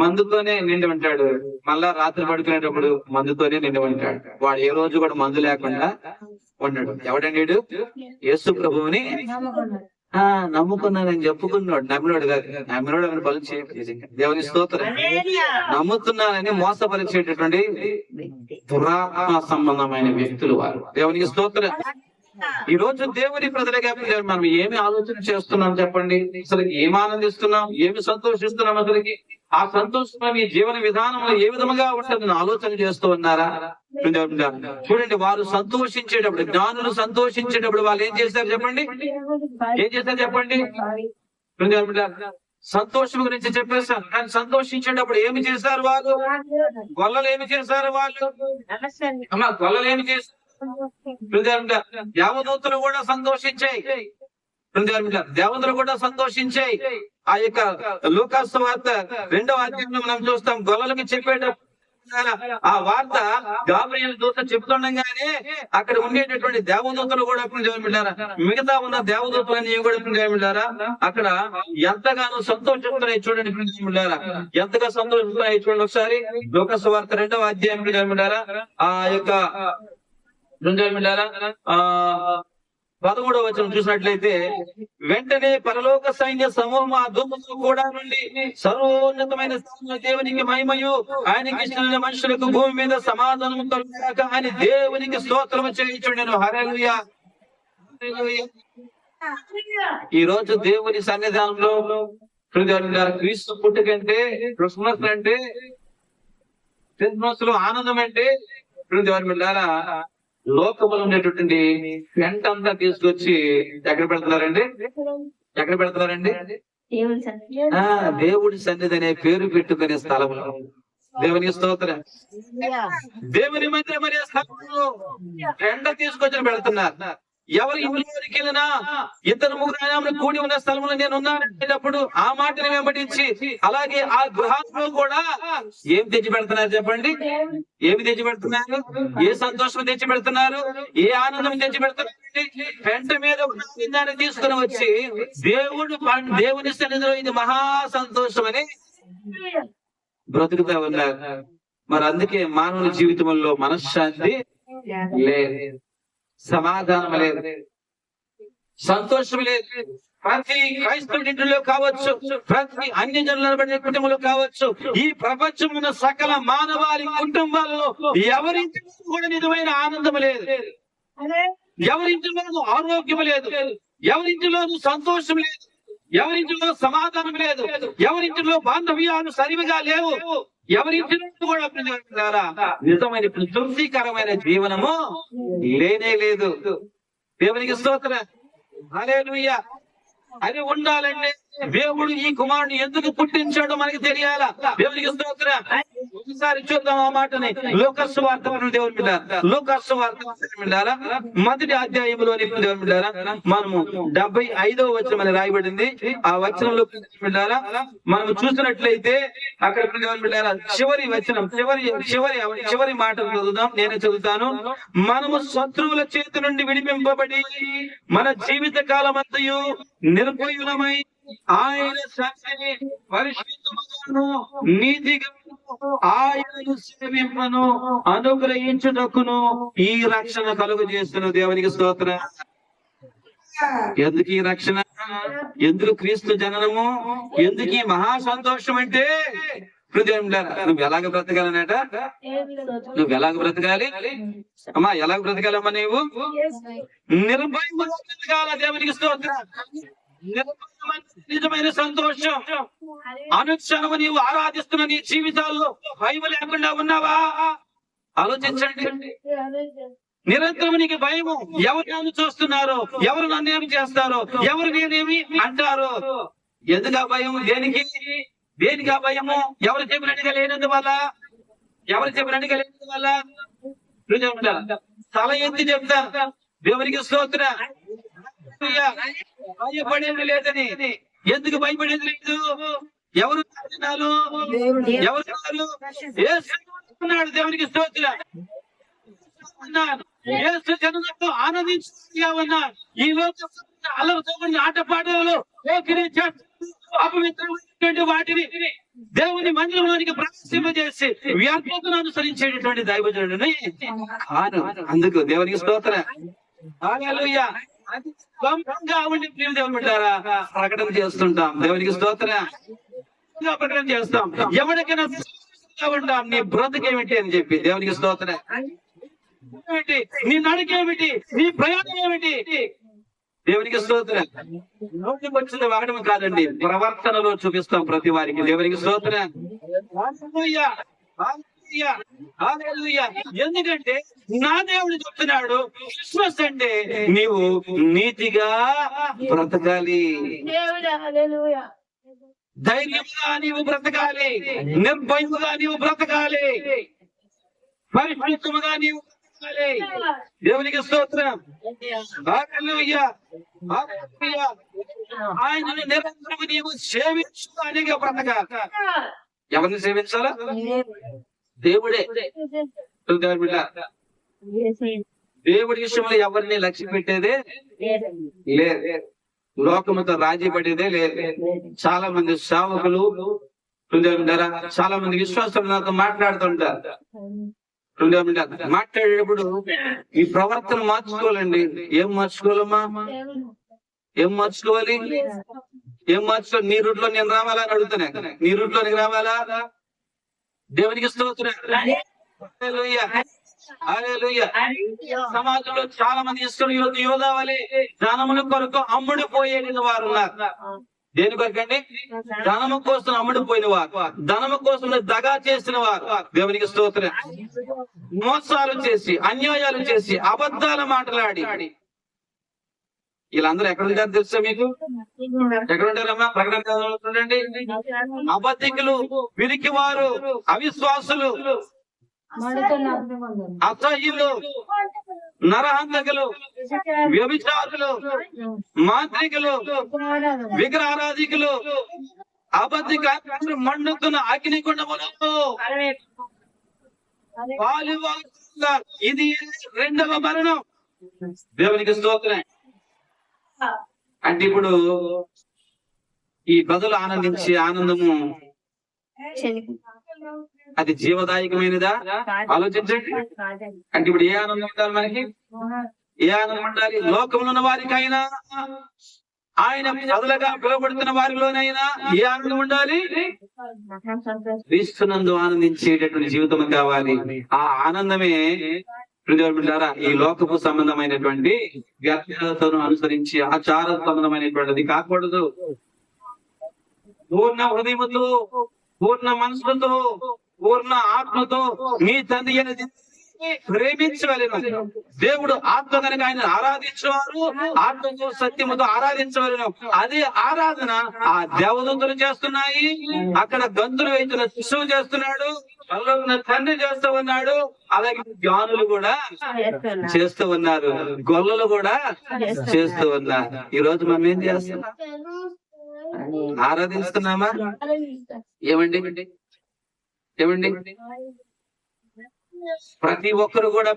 మందుతోనే నిండి ఉంటాడు. మళ్ళా రాత్రి పడుకునేటప్పుడు మందుతోనే నిండి ఉంటాడు. వాడు ఏ రోజు కూడా మందు లేకుండా ఉన్నాడు. ఎవడండి? యేసు ప్రభువుని నమ్ముకున్నానని చెప్పుకున్నాడు. నమ్మినోడు కాదు, నమ్మినోడు అని పనులు చేయలేదు. దేవుని స్తోత్రం. నమ్ముతున్నానని మోసపరిచేటటువంటి దురాత్మ సంబంధమైన వ్యక్తులు వారు. దేవునికి స్తోత్రం. ఈ రోజు దేవుని ప్రజలుగా మనం ఏమి ఆలోచన చేస్తున్నాం చెప్పండి? అసలు ఏమి ఆనందిస్తున్నాం, ఏమి సంతోషిస్తున్నాం? అసలుకి ఆ సంతోషం మీ జీవన విధానంలో ఏ విధముగా ఉంటుందని ఆలోచన చేస్తూ ఉన్నారా? చూడండి, వారు సంతోషించేటప్పుడు, జ్ఞానులు సంతోషించేటప్పుడు వాళ్ళు ఏం చేశారు చెప్పండి? సంతోషం గురించి చెప్పేశారు. కానీ సంతోషించేటప్పుడు ఏమి చేశారు వాళ్ళు? గొల్లలు ఏమి చేశారు వాళ్ళు? గొల్లలు ఏమి చేశారు? దేవదూతలు కూడా సంతోషించాయి. దేవతలు కూడా సంతోషించాయి. ఆ యొక్క లూకాసు సువార్త 2వ అధ్యాయంలో మనం చూస్తాం. గొల్లలకి చెప్పేటప్పుడు ఆ వార్త గాబ్రియల్ దూత చెప్తుండగానే అక్కడ ఉండేటటువంటి దేవదూతలు కూడా మిగతా ఉన్న దేవదూతలన్నీ కూడా అక్కడ ఎంతగానో సంతోషిస్తున్నాయి. చూడండి, ఎంతగా సంతోషిస్తున్నాయి చూడండి ఒకసారి. లూకాసు సువార్త 2వ అధ్యాయం ఆ యొక్క 13వ వచనం చూసినట్లయితే, వెంటనే పరలోక సైన్య సమూహం ఆ దూతతో కూడా నుండి సర్వోన్నతమైన దేవునికి మహిమయు, ఆయనకి ఇష్టమైన మనుషులకు భూమి మీద సమాధానం కలుగుగాక అని దేవునికి స్తోత్రం చేయించుండెను. హల్లెలూయా. ఈ రోజు దేవుని సన్నిధానంలో క్రీస్తు పుట్టుకంటే, క్రిస్మస్ అంటే, క్రిస్మస్ లో ఆనందం అంటే లోకములు ఉండేటటువంటి వెంట అంతా తీసుకొచ్చి ఎక్కడ పెడుతున్నారండి? దేవుడి సన్నిధి అనే పేరు పెట్టుకునే స్థలంలో. దేవుని స్తోత్రం. దేవుని మందిరం అనే స్థలంలో ఎండ తీసుకొచ్చి పెడుతున్నారు. ఎవరి ఇంట్లోకి వెళ్ళినా ఇద్దరు ముగ్గురు కూడి ఉన్న స్థలంలో నేను ఉన్నానప్పుడు ఆ మాటను వెంబడించి, అలాగే ఆ గృహాల్లో కూడా ఏం తెచ్చి పెడుతున్నారు చెప్పండి? ఏమి తెచ్చి పెడుతున్నారు? ఏ సంతోషం తెచ్చి పెడుతున్నారు? ఏ ఆనందం తెచ్చి పెడుతున్నారు? పెంట మీద ఉన్న తీసుకుని వచ్చి దేవుని సన్నిధిలో ఇది మహా సంతోషం అని బ్రతుకుతా ఉన్నారు. మరి అందుకే మానవుల జీవితంలో మనశ్శాంతి లేదు, సమాధానం లేదు, సంతోషం లేదు. ప్రతి క్రైస్తవుడి ఇంటిలో కావచ్చు, ప్రతి అన్య జనుల కుటుంబంలో కావచ్చు, ఈ ప్రపంచంలో సకల మానవాళి కుటుంబాల్లో ఎవరింటిలో కూడా నిజమైన ఆనందం లేదు, ఎవరింటిలోనూ ఆరోగ్యం లేదు, ఎవరింటిలోనూ సంతోషం లేదు, ఎవరింటిలో సమాధానం లేదు, ఎవరింటిలో బాంధవ్యాలు సరివిగా లేవు, ఎవరింటిలో కూడా నిజమైన తృప్తికరమైన జీవనము లేనే లేదు. దేవునికి స్తోత్రం. హల్లెలూయా. అది ఉండాలంటే దేవుడు ఈ కుమారుని ఎందుకు పుట్టించాడో మనకి తెలియాలా. దేవునికి స్తోత్రం. ఒకసారి చూద్దాం ఆ మాటని. లూకాసు వార్త దేవుని బిడ్డారా, లూకాసు వార్త మొదటి అధ్యాయంలోని దేవుని బిడ్డారా, మనము 75వ వచనం రాయబడింది. ఆ వచనంలో బిడ్డారా మనం చూసినట్లయితే అక్కడ దేవుని బిడ్డారా చివరి వచనం, చివరి మాటలు చదువుదాం. నేనే చదువుతాను. మనము శత్రువుల చేతి నుండి విడిపింపబడి మన జీవిత కాలమంతయు నిర్భయులమై ఆయన సత్యని పరిశుద్ధముగాను నీతిగాను ఆయనను సేవింపను అనుగ్రహించుటకును ఈ రక్షణ కలుగు చేస్తున్న దేవునికి స్తోత్రం. ఎందుకు ఈ రక్షణ? ఎందుకు క్రీస్తు జననము? ఎందుకు ఈ మహా సంతోషం అంటే నువ్వు ఎలాగ బ్రతకాలనేట? నువ్వు ఎలాగ బ్రతకాలి అమ్మా? ఎలాగ బ్రతకాలమ్మా? నీవు నిర్భయంగా బ్రతకాల. దేవునికి స్తోత్రం. నిజమైన సంతోషం అనుక్షణము నీవు ఆరాధిస్తున్న నీ జీవితాల్లో భయం లేకుండా ఉన్నావా? ఆలోచించండి. నిరంతరం నీకు భయము. ఎవరు నన్ను చూస్తున్నారో, ఎవరు నన్ను ఏమి చేస్తారో, ఎవరు నేనేమి అంటారో. ఎందుకు ఆ భయం? దేనికి ఆ భయము? ఎవరు చెప్పినట్టుగా లేనందువల్ల, ఎవరు చెప్పినట్టుగా లేనందువల్ల తల ఎత్తి చెప్తా. దేవునికి స్తోత్రం. భయపడేది లేదని. ఎందుకు భయపడేది లేదు? ఎవరు ఎవరు దేవునికి స్తోత్రం. ఆనందించగా ఉన్నారు. ఈ లోక అల్లరితో ఆటపాటలు అపవిత్రమైనటువంటి వాటిని దేవుని మందిరంలోనికి ప్రవేశింపజేసి వ్యర్థతను అనుసరించేటటువంటి దైవజనుడిని కాను. అందుకు దేవునికి స్తోత్రం. హల్లెలూయా. ఉండి ప్రియ దేవుని బిడ్డలారా ప్రకటన చేస్తుంటాం. దేవునికి స్తోత్రం. ప్రకటన చేస్తాం. ఎవరికైనా ఉంటాం నీ బ్రతుకేమిటి అని చెప్పి. దేవునికి స్తోత్రం. ఏమిటి నీ నడకేమిటి? నీ ప్రయాణం ఏమిటి? దేవునికి స్తోత్రం. నోటికి వచ్చింది వాడడం కాదండి, ప్రవర్తనలో చూపిస్తాం ప్రతి వారికి. దేవునికి స్తోత్రం. హల్లెలూయా. హల్లెలూయా. ఎందుకంటే నా దేవుడు చెప్తున్నాడు, క్రిస్మస్ అంటే నీవు నీతిగా బ్రతకాలి, ధైర్యంగా నీవు బ్రతకాలి, నిర్భయముగా నీవు బ్రతకాలి, పరిశుద్ధముగా నీవు బ్రతకాలి. దేవునికి స్తోత్రం. హల్లెలూయా. హల్లెలూయా. ఆయనను నిరంతరం నీవు సేవించుగా బ్రతకాలి. ఎవరిని సేవించాలా? దేవుడే. దేవుడి విషయంలో ఎవరిని లక్ష్య పెట్టేదే లేదు, లోకముతో రాజీ పడేదే లేదు. చాలా మంది సేవకులు, చాలా మంది విశ్వాసులు నాతో మాట్లాడుతుంటారు. మాట్లాడేటప్పుడు ఈ ప్రవర్తన మార్చుకోవాలండి. ఏం మార్చుకోవాలమ్మా? ఏం మార్చుకోవాలి? ఏం మార్చుకోవాలి? నీ రూట్లో నేను రావాలని అడుగుతున్నా. నీ రూట్లో నీకు రావాలా? దేవునికి స్తోత్రం. హల్లెలూయా. హల్లెలూయా. సమాజంలో చాలా మంది ఇష్టం యోధావలి ధనముల కొరకు అమ్ముడు పోయేది వారు ఉన్నారు. దేని కొరకండి? ధనము కోసం అమ్ముడు పోయిన వారు, ధనము కోసం దగా చేసిన వారు. దేవునికి స్తోత్రం. మోసాలు చేసి, అన్యాయాలు చేసి, అబద్ధాలు మాట్లాడి వీళ్ళందరూ ఎక్కడ ఉంటారు తెలుసా మీకు? ఎక్కడ ఉంటారమ్మా? ప్రకటన చూడండి. అబద్ధికులు, విరికివారు, అవిశ్వాసులు, అసహ్యులు, నరహంతకులు, వ్యభిచారులు, మాంత్రికులు, విగ్రహారాధికులు, అబద్ధికులు మండుతున్న అగ్నిగుండములలో పాలువారుతున్నారు. ఇది రెండవ మరణం. దేవునికి స్తోత్రం. అంటే ఇప్పుడు ఈ బదులు ఆనందించే ఆనందము అది జీవదాయకమైనదా? ఆలోచించండి. అంటే ఇప్పుడు ఏ ఆనందం ఉండాలి మనకి? ఏ ఆనందం ఉండాలి? లోకంలో ఉన్న వారికైనా, ఆయన బదులుగా పిలువబడుతున్న వారిలోనైనా ఏ ఆనందం ఉండాలి? క్రీస్తునందు ఆనందించేటటువంటి జీవితం కావాలి. ఆ ఆనందమే ప్రియమిత్రులారా ఈ లోకపు సంబంధమైనటువంటి వ్యర్థతను అనుసరించి ఆచార సంబంధమైనటువంటిది కాకూడదు. పూర్ణ హృదయముతో, పూర్ణ మనసులతో, పూర్ణ ఆత్మతో మీ తండ్రి అనేది ప్రేమించవలెను. దేవుడు ఆత్మ కనుక ఆయన ఆరాధించేవారు ఆత్మతో సత్యముతో ఆరాధించవలెను. అదే ఆరాధన ఆ దేవదూతలు చేస్తున్నాయి. అక్కడ గంతులు వేస్తున్న శిశువు చేస్తున్నాడు, తండ్రి చేస్తూ ఉన్నాడు. అలాగే జ్ఞానులు కూడా చేస్తూ ఉన్నారు, గొల్లలు కూడా చేస్తూ ఉన్నారు. ఈ రోజు మనం ఏం చేస్తున్నాం? ఆరాధిస్తున్నామా? ఏమండి ఏమండి ప్రతి ఒక్కరు కూడా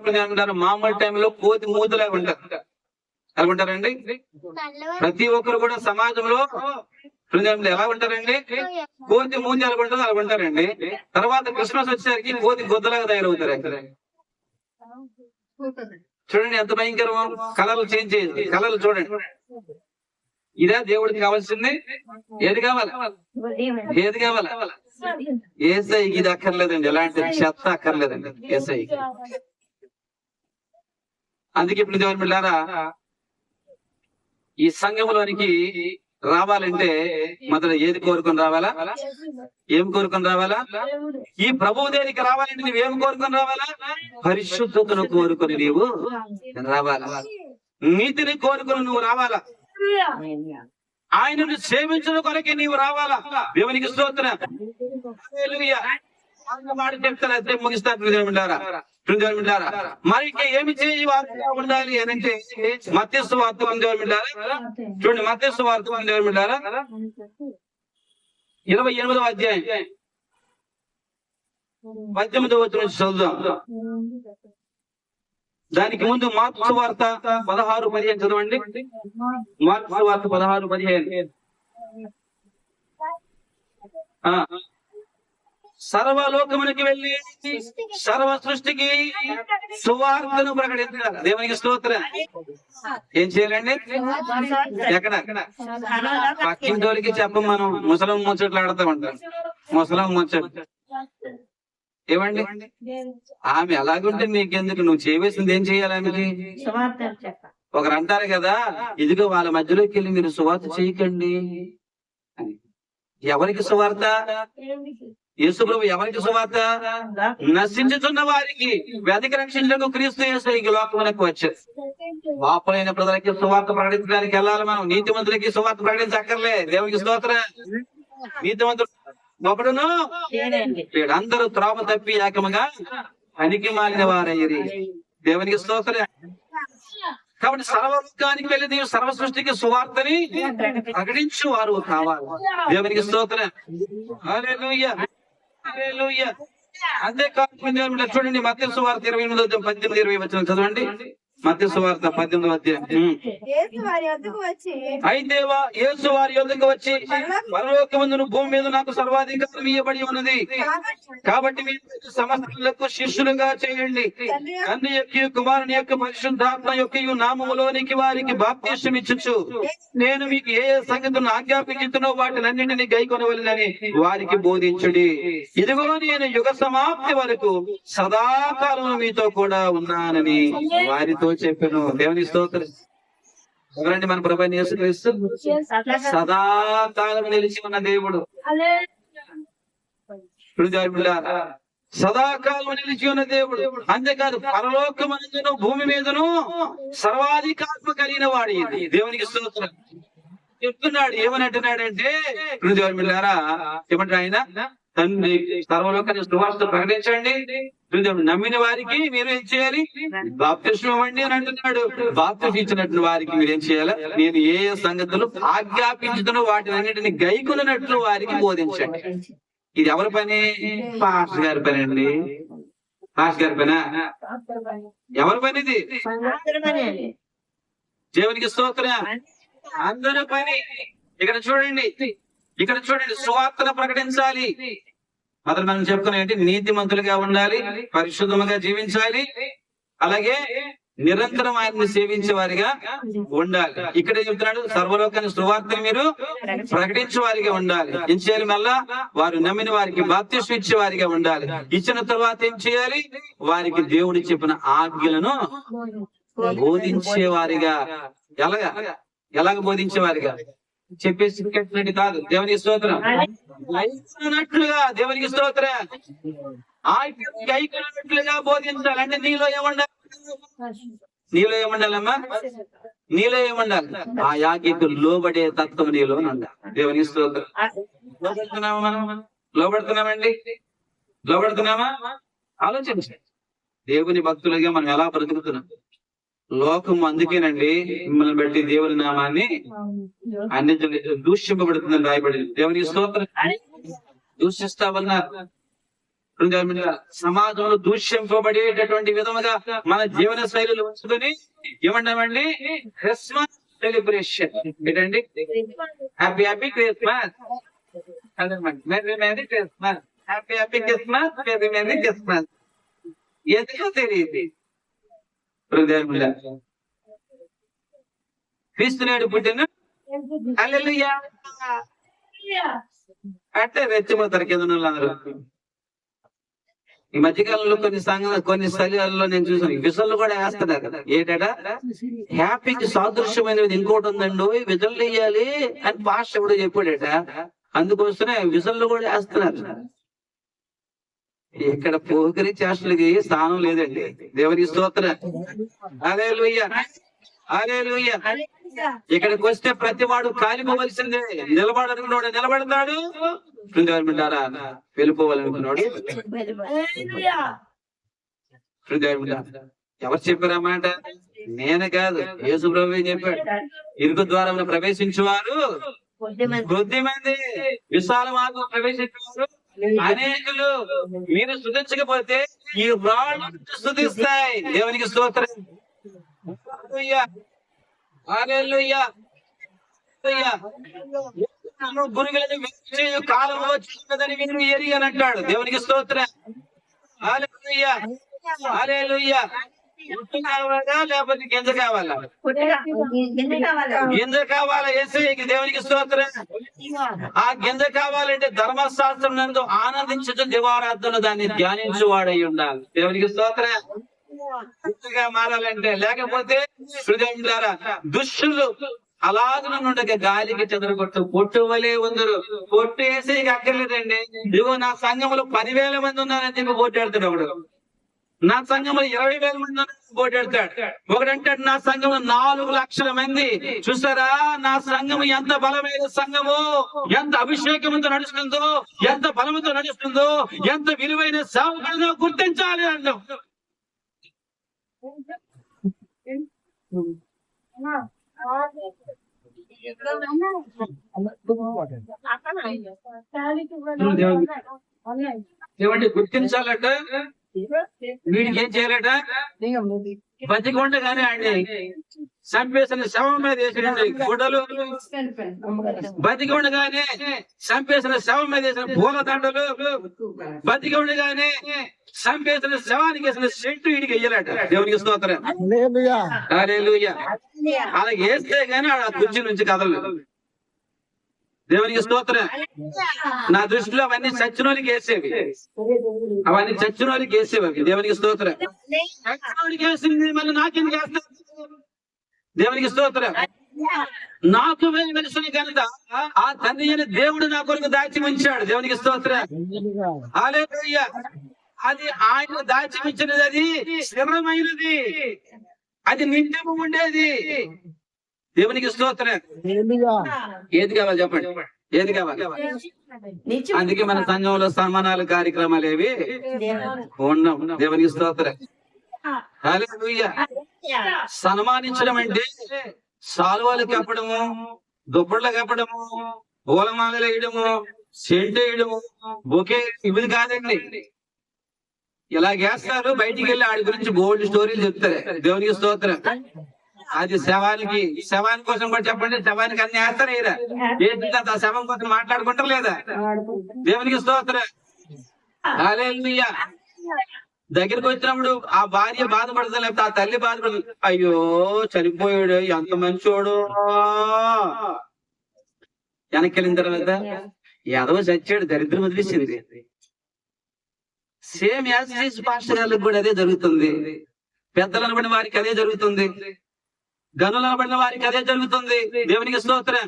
మామూలు టైంలో కోతి మూతలాగా ఉంటారు. ఎలాగుంటారండి? ప్రతి ఒక్కరు కూడా సమాజంలో ఎలా ఉంటారండి? కోతి మూంజి ఎలాగుంటారు అలాగుంటారండి. తర్వాత క్రిస్మస్ వచ్చేసరికి కోతి గొద్దలాగా తయారవుతారు. చూడండి ఎంత భయంకరం. కలర్లు చేంజ్ చేయండి, కలర్లు చూడండి. ఇదే దేవుడికి కావాల్సింది. ఏది కావాలి? ఏది కావాలి? ఏసైకి ఇది అక్కర్లేదండి, ఎలాంటి చెత్త అక్కర్లేదండి ఏసైకి. అందుకే ఇప్పుడు దేవుని బిడ్డలారా ఈ సంఘంలోనికి రావాలంటే మొదట ఏది కోరుకొని రావాలా? ఏం కోరుకొని రావాలా? ఈ ప్రభువు దగ్గరికి రావాలంటే నువ్వేం కోరుకొని రావాలా? పరిశుద్ధతను కోరుకొని నీవు రావాలా, నీతిని కోరుకొని నువ్వు రావాలా, ఆయనను సేవించడం కొరకే నీవు రావాలా. దేవునికి స్తోత్రం. హల్లెలూయా. మాట చెప్తాను, ముగిస్తాను. మరి ఏమి చేయి వార్త ఉండాలి అని అంటే మత్తయి సువార్త చూడండి. మత్తయి సువార్త 28వ అధ్యాయం 18వ వచనం చదువుదాం. దానికి ముందు మార్కు సువార్త 16:15 చదవండి. మార్కు సువార్త 16:15. సర్వలోకమునికి వెళ్ళి సర్వ సృష్టికి సువార్తను ప్రకటించాలి. దేవునికి స్తోత్రం. ఏం చేయాలండి? ఎక్కడ? పక్కింటోళ్ళకి చెప్పం. మనం ముసలం ముచ్చట్లు ఆడతా ఉంటాం. ముసలం ముచ్చట్లు ఏమండి? ఆమె ఎలాగుంటే నీకెందుకు? నువ్వు చేయవలసింది ఏం చేయాలి? ఆమెకి ఒకరు అంటారు కదా, ఇదిగో వాళ్ళ మధ్యలోకి వెళ్ళి మీరు సువార్త చేయకండి. ఎవరికి సువార్త? యేసు ప్రభు ఎవరికి సువార్త? నశించుతున్న వారికి, వెతికి రక్షించడానికి క్రీస్తు యేసు ఈ లోకమునకు వచ్చారు. పాపులైన ప్రజలకి సువార్త ప్రకటించడానికి వెళ్ళాలి మనం. నీతిమంతులకి సువార్త ప్రకటించక్కర్లే. దేవునికి స్తోత్రం. నీతిమంతుడు ఒకడును అందరూ త్రోవ తప్పి ఏకముగా పనికి మాలిన వారయ్యి. దేవునికి స్తోత్రం. కాబట్టి సర్వలోకానికి వెళ్ళి నీవు సర్వ సృష్టికి సువార్తని ప్రకటించు వారు కావాలి. దేవునికి స్తోత్రం. హల్లెలూయా, హల్లెలూయా. అంతేకాకుండా చూడండి మత్తయి సువార్త 28:18-20 వచనం చదవండి. మత్తయి సువార్త 18వ అధ్యాయం. అయితే యేసు వారి యొద్దకు వచ్చి, పరలోకమందును భూమి మీద నాకు సర్వాధికారం ఇవ్వబడి ఉన్నది, కాబట్టి మీరు సమస్తలకు శిష్యులుగా చేయండి. తండ్రి యొక్క కుమారుని యొక్క పరిశుద్ధాత్మ యొక్క నామములోనికి వారికి బాప్తిస్మం ఇచ్చుచు, నేను మీకు ఏ సంగతులను ఆజ్ఞాపించుతున్నో వాటినన్నింటినీ గైకొనవలెనని వారికి బోధించుడి. ఇదిగో నేను యుగ సమాప్తి వరకు సదాకాలం మీతో కూడా ఉన్నానని వారితో చెప్పాను. దేవుని స్తోత్రం. ఎవరండి? మన ప్రభువైన యేసుక్రీస్తు. సదాకాలం నిలిచి ఉన్న దేవుడు. సదాకాలం నిలిచి ఉన్న దేవుడు. అంతేకాదు పరలోకమందును భూమి మీదను సర్వాధికారం కలిగిన వాడి. దేవునికి స్తోత్రం. చెప్తున్నాడు. ఏమని అంటున్నాడంటే, ఏమంటారు ఆయన? తండ్రి సర్వలోకాన్ని సువార్త ప్రకటించండి, నమ్మిన వారికి మీరు ఏం చేయాలి, బాప్తిస్మం ఇవ్వండి అని అంటున్నాడు. బాప్తిస్మం ఇచ్చినట్లు వారికి మీరు ఏం చేయాలి, నేను ఏ సంగతులు ఆజ్ఞాపించుతున్న వాటిని అన్నిటిని గైకొన్నట్లు వారికి బోధించండి. ఇది ఎవరి పని? పాస్టర్ గారి పని అండి. పాస్టర్ గారి పనా? ఎవరి పని ఇది? దేవునికి స్తోత్రం. అందరి పని. ఇక్కడ చూడండి సువార్తను ప్రకటించాలి. అతను మనం చెప్పుకునే ఏంటి? నీతిమంతులుగా ఉండాలి, పరిశుద్ధముగా జీవించాలి, అలాగే నిరంతరం ఆయన్ని సేవించే వారిగా ఉండాలి. ఇక్కడ చెప్తున్నాడు సర్వలోకాన్ని సువార్తను మీరు ప్రకటించే వారిగా ఉండాలి. ఏం చేయాలి? మళ్ళా వారు నమ్మిన వారికి బాప్తిస్మం ఇచ్చే వారిగా ఉండాలి. ఇచ్చిన తర్వాత ఏం చేయాలి? వారికి దేవుడు చెప్పిన ఆజ్ఞలను బోధించే వారిగా. ఎలాగ బోధించేవారిగా? చెప్పేసి కాదు. దేవునికి స్తోత్రం. గైకొన్నట్లుగా. దేవునికి స్తోత్రం. గైకొన్నట్లుగా బోధించాలి. అంటే నీలో ఏముండాలమ్మా? నీలో ఏముండాలి? ఆ యాజ్ఞకు లోబడే తత్వం నీలో ఉండాలి. దేవునికి స్తోత్రం. లోబడుతున్నామా? మనం లోబడుతున్నామా? ఆలోచించండి. దేవుని భక్తులుగా మనం ఎలా బ్రతుకుతున్నాం? లోకం అందుకేనండి మిమ్మల్ని బట్టి దేవుని నామాన్ని అన్ని దూషింపబడుతుందని రాయబడింది. దేవునికి స్తోత్రం. దూషిస్తామన్నారు. సమాజంలో దూషింపబడేటటువంటి విధముగా మన జీవన శైలిలో ఉంచుకొని ఏమన్నామండి? Christmas celebration. ఏంటండి? Happy Christmas. Christmas. Happy Christmas. ఎందుకో తెలియదు. క్రీస్తునాడు పుట్టిన హల్లెలూయా అంటే రెచ్చిపోతారు కింద అందరూ. ఈ మధ్యకాలంలో కొన్ని స్థలాల్లో నేను చూసాను, విజల్లు కూడా వేస్తున్నారు కదా. ఏంటట? హ్యాపీకి సాదృశ్యమైనది ఇంకోటి ఉందండి, విజల్లు వేయాలి అని పాస్ ఎవడో చెప్పాడట. అందుకోసమే విజల్లు కూడా వేస్తున్నారు. ఇక్కడ పోకరి చేష్టలకి స్థానం లేదండి. దేవునికి స్తోత్రం. హల్లెలూయా. ఇక్కడికి వస్తే ప్రతి వాడు కాలిపోవలసిందే. నిలబడనుకున్నాడు నిలబడతాడు, వెళ్ళిపోవాలనుకున్నాడు. ఎవరు చెప్పారన్నమాట? నేను కాదు, యేసు ప్రభువే చెప్పాడు. ఇరుకు ద్వారం ప్రవేశించేవారు కొద్దిమంది, విశాల మార్గం ప్రవేశించేవారు అనేకులు. మీరు స్తుతించకపోతే ఈ రాళ్ళు స్తుతిస్తాయి. దేవునికి స్తోత్రం. హల్లెలూయా. గురువులను కాలం వచ్చిందని మీరు ఎరిగి అని అంటాడు. దేవునికి స్తోత్రం. హల్లెలూయా. హల్లెలూయా. పుట్టు కావాలా లేకపోతే గింజ కావాలా? గింజ కావాలా యేసయ్యకి? దేవునికి స్తోత్రం. ఆ గింజ కావాలంటే ధర్మశాస్త్రం నందు ఆనందించడం దివారాధన దాన్ని ధ్యానించువాడై ఉండాలి. దేవునికి స్తోత్రం. పుట్టుగా మారాలంటే, లేకపోతే హృదయం ద్వారా దుష్టులు అలాగనుండగా గాలికి చెదరగొట్టు పొట్టు వలే ఉందరు. పొట్టు వేసి అక్కర్లేదండి. ఇదిగో నా సంఘంలో 10,000 మంది ఉన్నారని చెప్పి పోటాడుతున్నాడు. నా సంఘంలో 20,000 మంది పోటాడతాడు. ఒకడంటాడు నా సంఘంలో 4 లక్షల మంది. చూసారా నా సంఘం ఎంత బలమైన సంఘము, ఎంత అభిషేకంతో నడుస్తుందో, ఎంత బలముతో నడుస్తుందో, ఎంత విలువైన సేవకుడితో గుర్తించాలి అన్నాం. ఏమంటే గుర్తించాలట. వీడికి ఏం చేయాలట? బతికుండగానే అండి చంపేసిన శవం మీద వేసిన గుడ్డలు, బతికి ఉండగానే చంపేసిన శవం మీద వేసిన పూలదండలు, బతికి ఉండగానే చంపేసిన శవానికి వేసిన సెంటు వీడికి వెయ్యాలట. దేవునికి స్తోత్రం. హల్లెలూయా. అలా వేస్తే గానీ ఆ కుర్చీ నుంచి కదలలేదు. దేవునికి స్తోత్రం. నా దృష్టిలో అవన్నీ చచ్చినోనికి వేసేవి, అవన్నీ చచ్చినోనికి వేసేవి. దేవునికి స్తోత్రం. చచ్చినోనికి వేసింది మళ్ళీ నాకెందుకు వేస్తారు? దేవునికి స్తోత్రం. నాకు వెలిసిన ఘనత ఆ తండ్రి అయిన దేవుడు నా కొరకు దాచి ఉంచాడు. దేవునికి స్తోత్రం. హల్లెలూయా. అది ఆయన దాచి ఉంచినది, అది స్థిరమైనది, అది నిత్యము ఉండేది. దేవునికి స్తోత్రం. ఏది కావాలి చెప్పండి? ఏది కావాలి? అందుకే మన సంఘంలో సన్మానాలు కార్యక్రమాలు ఏవి ఉన్నాం. దేవునికి స్తోత్రం. హల్లెలూయా. సన్మానించడం అంటే సాల్వాలు కప్పడము, దుప్పట్లు కప్పడము, పూలమాలలు వేయడము, సెంట్ వేయడము, బొకే ఇవి కాదండి. ఇలా చేస్తారు. బయటికి వెళ్ళి ఆడి గురించి బోల్డ్ స్టోరీలు చెప్తారు. దేవునికి స్తోత్రం. అది శవానికి కోసం కూడా చెప్పండి. శవానికి అన్ని వేస్తారు. ఏంటి ఆ శవం కోసం మాట్లాడుకుంటారు లేదా? దేవునికి స్తోత్రం. హల్లెలూయా. దగ్గరికి వచ్చినప్పుడు ఆ భార్య బాధపడతా, లేకపోతే ఆ తల్లి బాధపడదు. అయ్యో చనిపోయాడు, ఎంత మంచోడు. వెనక్కి వెళ్ళిన తర్వాత ఎదవ చచ్చాడు, దరిద్రం వదిలేసింది. సేమ్ యాజ్ పాస్టర్ గారికి కూడా అదే జరుగుతుంది. పెద్దలు అనబడిన వారికి అదే జరుగుతుంది. గనులు అనబడిన వారికి అదే జరుగుతుంది. దేవునికి స్తోత్రం.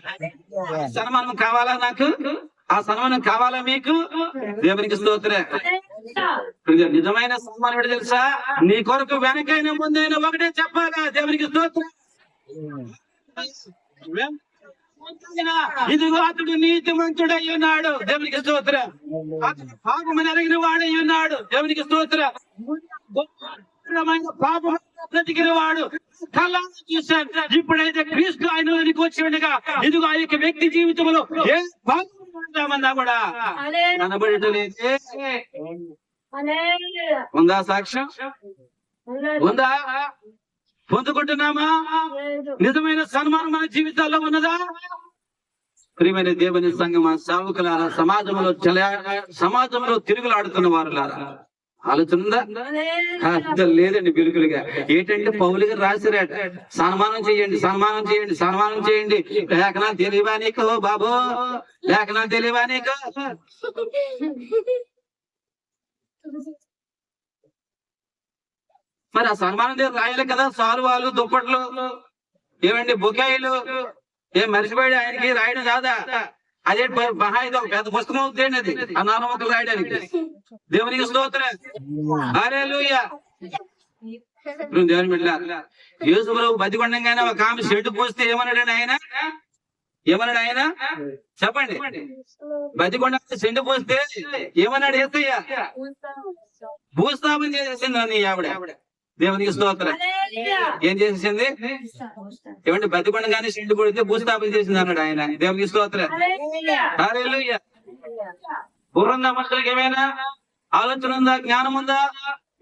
సన్మానం కావాలా నాకు? ఆ సన్మానం కావాలా మీకు? దేవునికి స్తోత్రం. నిజమైన సన్మానం ఏంటో తెలుసా? నీ కొరకు వెనకైనా ముందైనా ఒకటే చెప్పాలా? దేవునికి స్తోత్రం. ఇదిగో అతడు నీతిమంతుడై ఉన్నాడు. దేవునికి స్తోత్రం. అతడు పాపమని ఎరిగిన వాడై ఉన్నాడు. దేవునికి స్తోత్రం. పాపం బ్రతికిన వాడు కళ్ళారా చూశాడు. ఇప్పుడైతే క్రీస్తు ఆయనలోనికి వచ్చి ఉండగా ఇదిగో ఆ యొక్క వ్యక్తి జీవితంలో ఏ పాపమన్నా కూడా కనబడటలేదే. ఉందా సాక్ష్యం? ఉందా? పొందుకుంటున్నామా? నిజమైన సన్మానం మన జీవితాల్లో ఉన్నదా? ప్రియమైన దేవుని సంఘమా, సేవకులారా, సమాజంలో తిరుగులాడుతున్న వారులారా, ఆలోచన ఉందా? అర్థం లేదండి. బిలుకులుగా ఏంటంటే పౌలు గారు రాసిరాట, సన్మానం చేయండి, సన్మానం చేయండి, సన్మానం చేయండి. లేఖనాలు తెలియవా నీకు బాబు? లేఖనాలు తెలియవా నీకు? మరి ఆ సన్మానం దగ్గర రాయాలి కదా. సాల్వాలు, దుప్పట్లు, ఏమండి బొకేలు, ఏం మర్చిపోయాడు ఆయనకి రాయడం కాదా? అదే మహా ఇది ఒక పెద్ద పుస్తకం అవుతుంది అది ఆ 4 ముక్కలు రాయడానికి. దేవునికి స్తోత్రం. హల్లెలూయా. దేవుని బిడ్డలారా, యేసుప్రభు బతికొండంగానే ఒక ఆమె షెడ్డు పూస్తే ఏమన్నాడు ఆయన? ఏమన్నాడు ఆయన? చెప్పండి. బతికొండ షెడ్డు పూస్తే ఏమన్నాడు? యేసయ్య భూస్థాపన చేసేసింది ఆవిడ. దేవునికి స్తోత్రం. ఏం చేసేసింది? ఏమంటే బతికొండగానే షెడ్డు పూడితే భూస్థాపన చేసింది అన్నాడు ఆయన. దేవునికి స్తోత్రం. హల్లెలూయా. పూర్వంగా మనుషులకు ఏమైనా ఆలోచన ఉందా? జ్ఞానం ఉందా?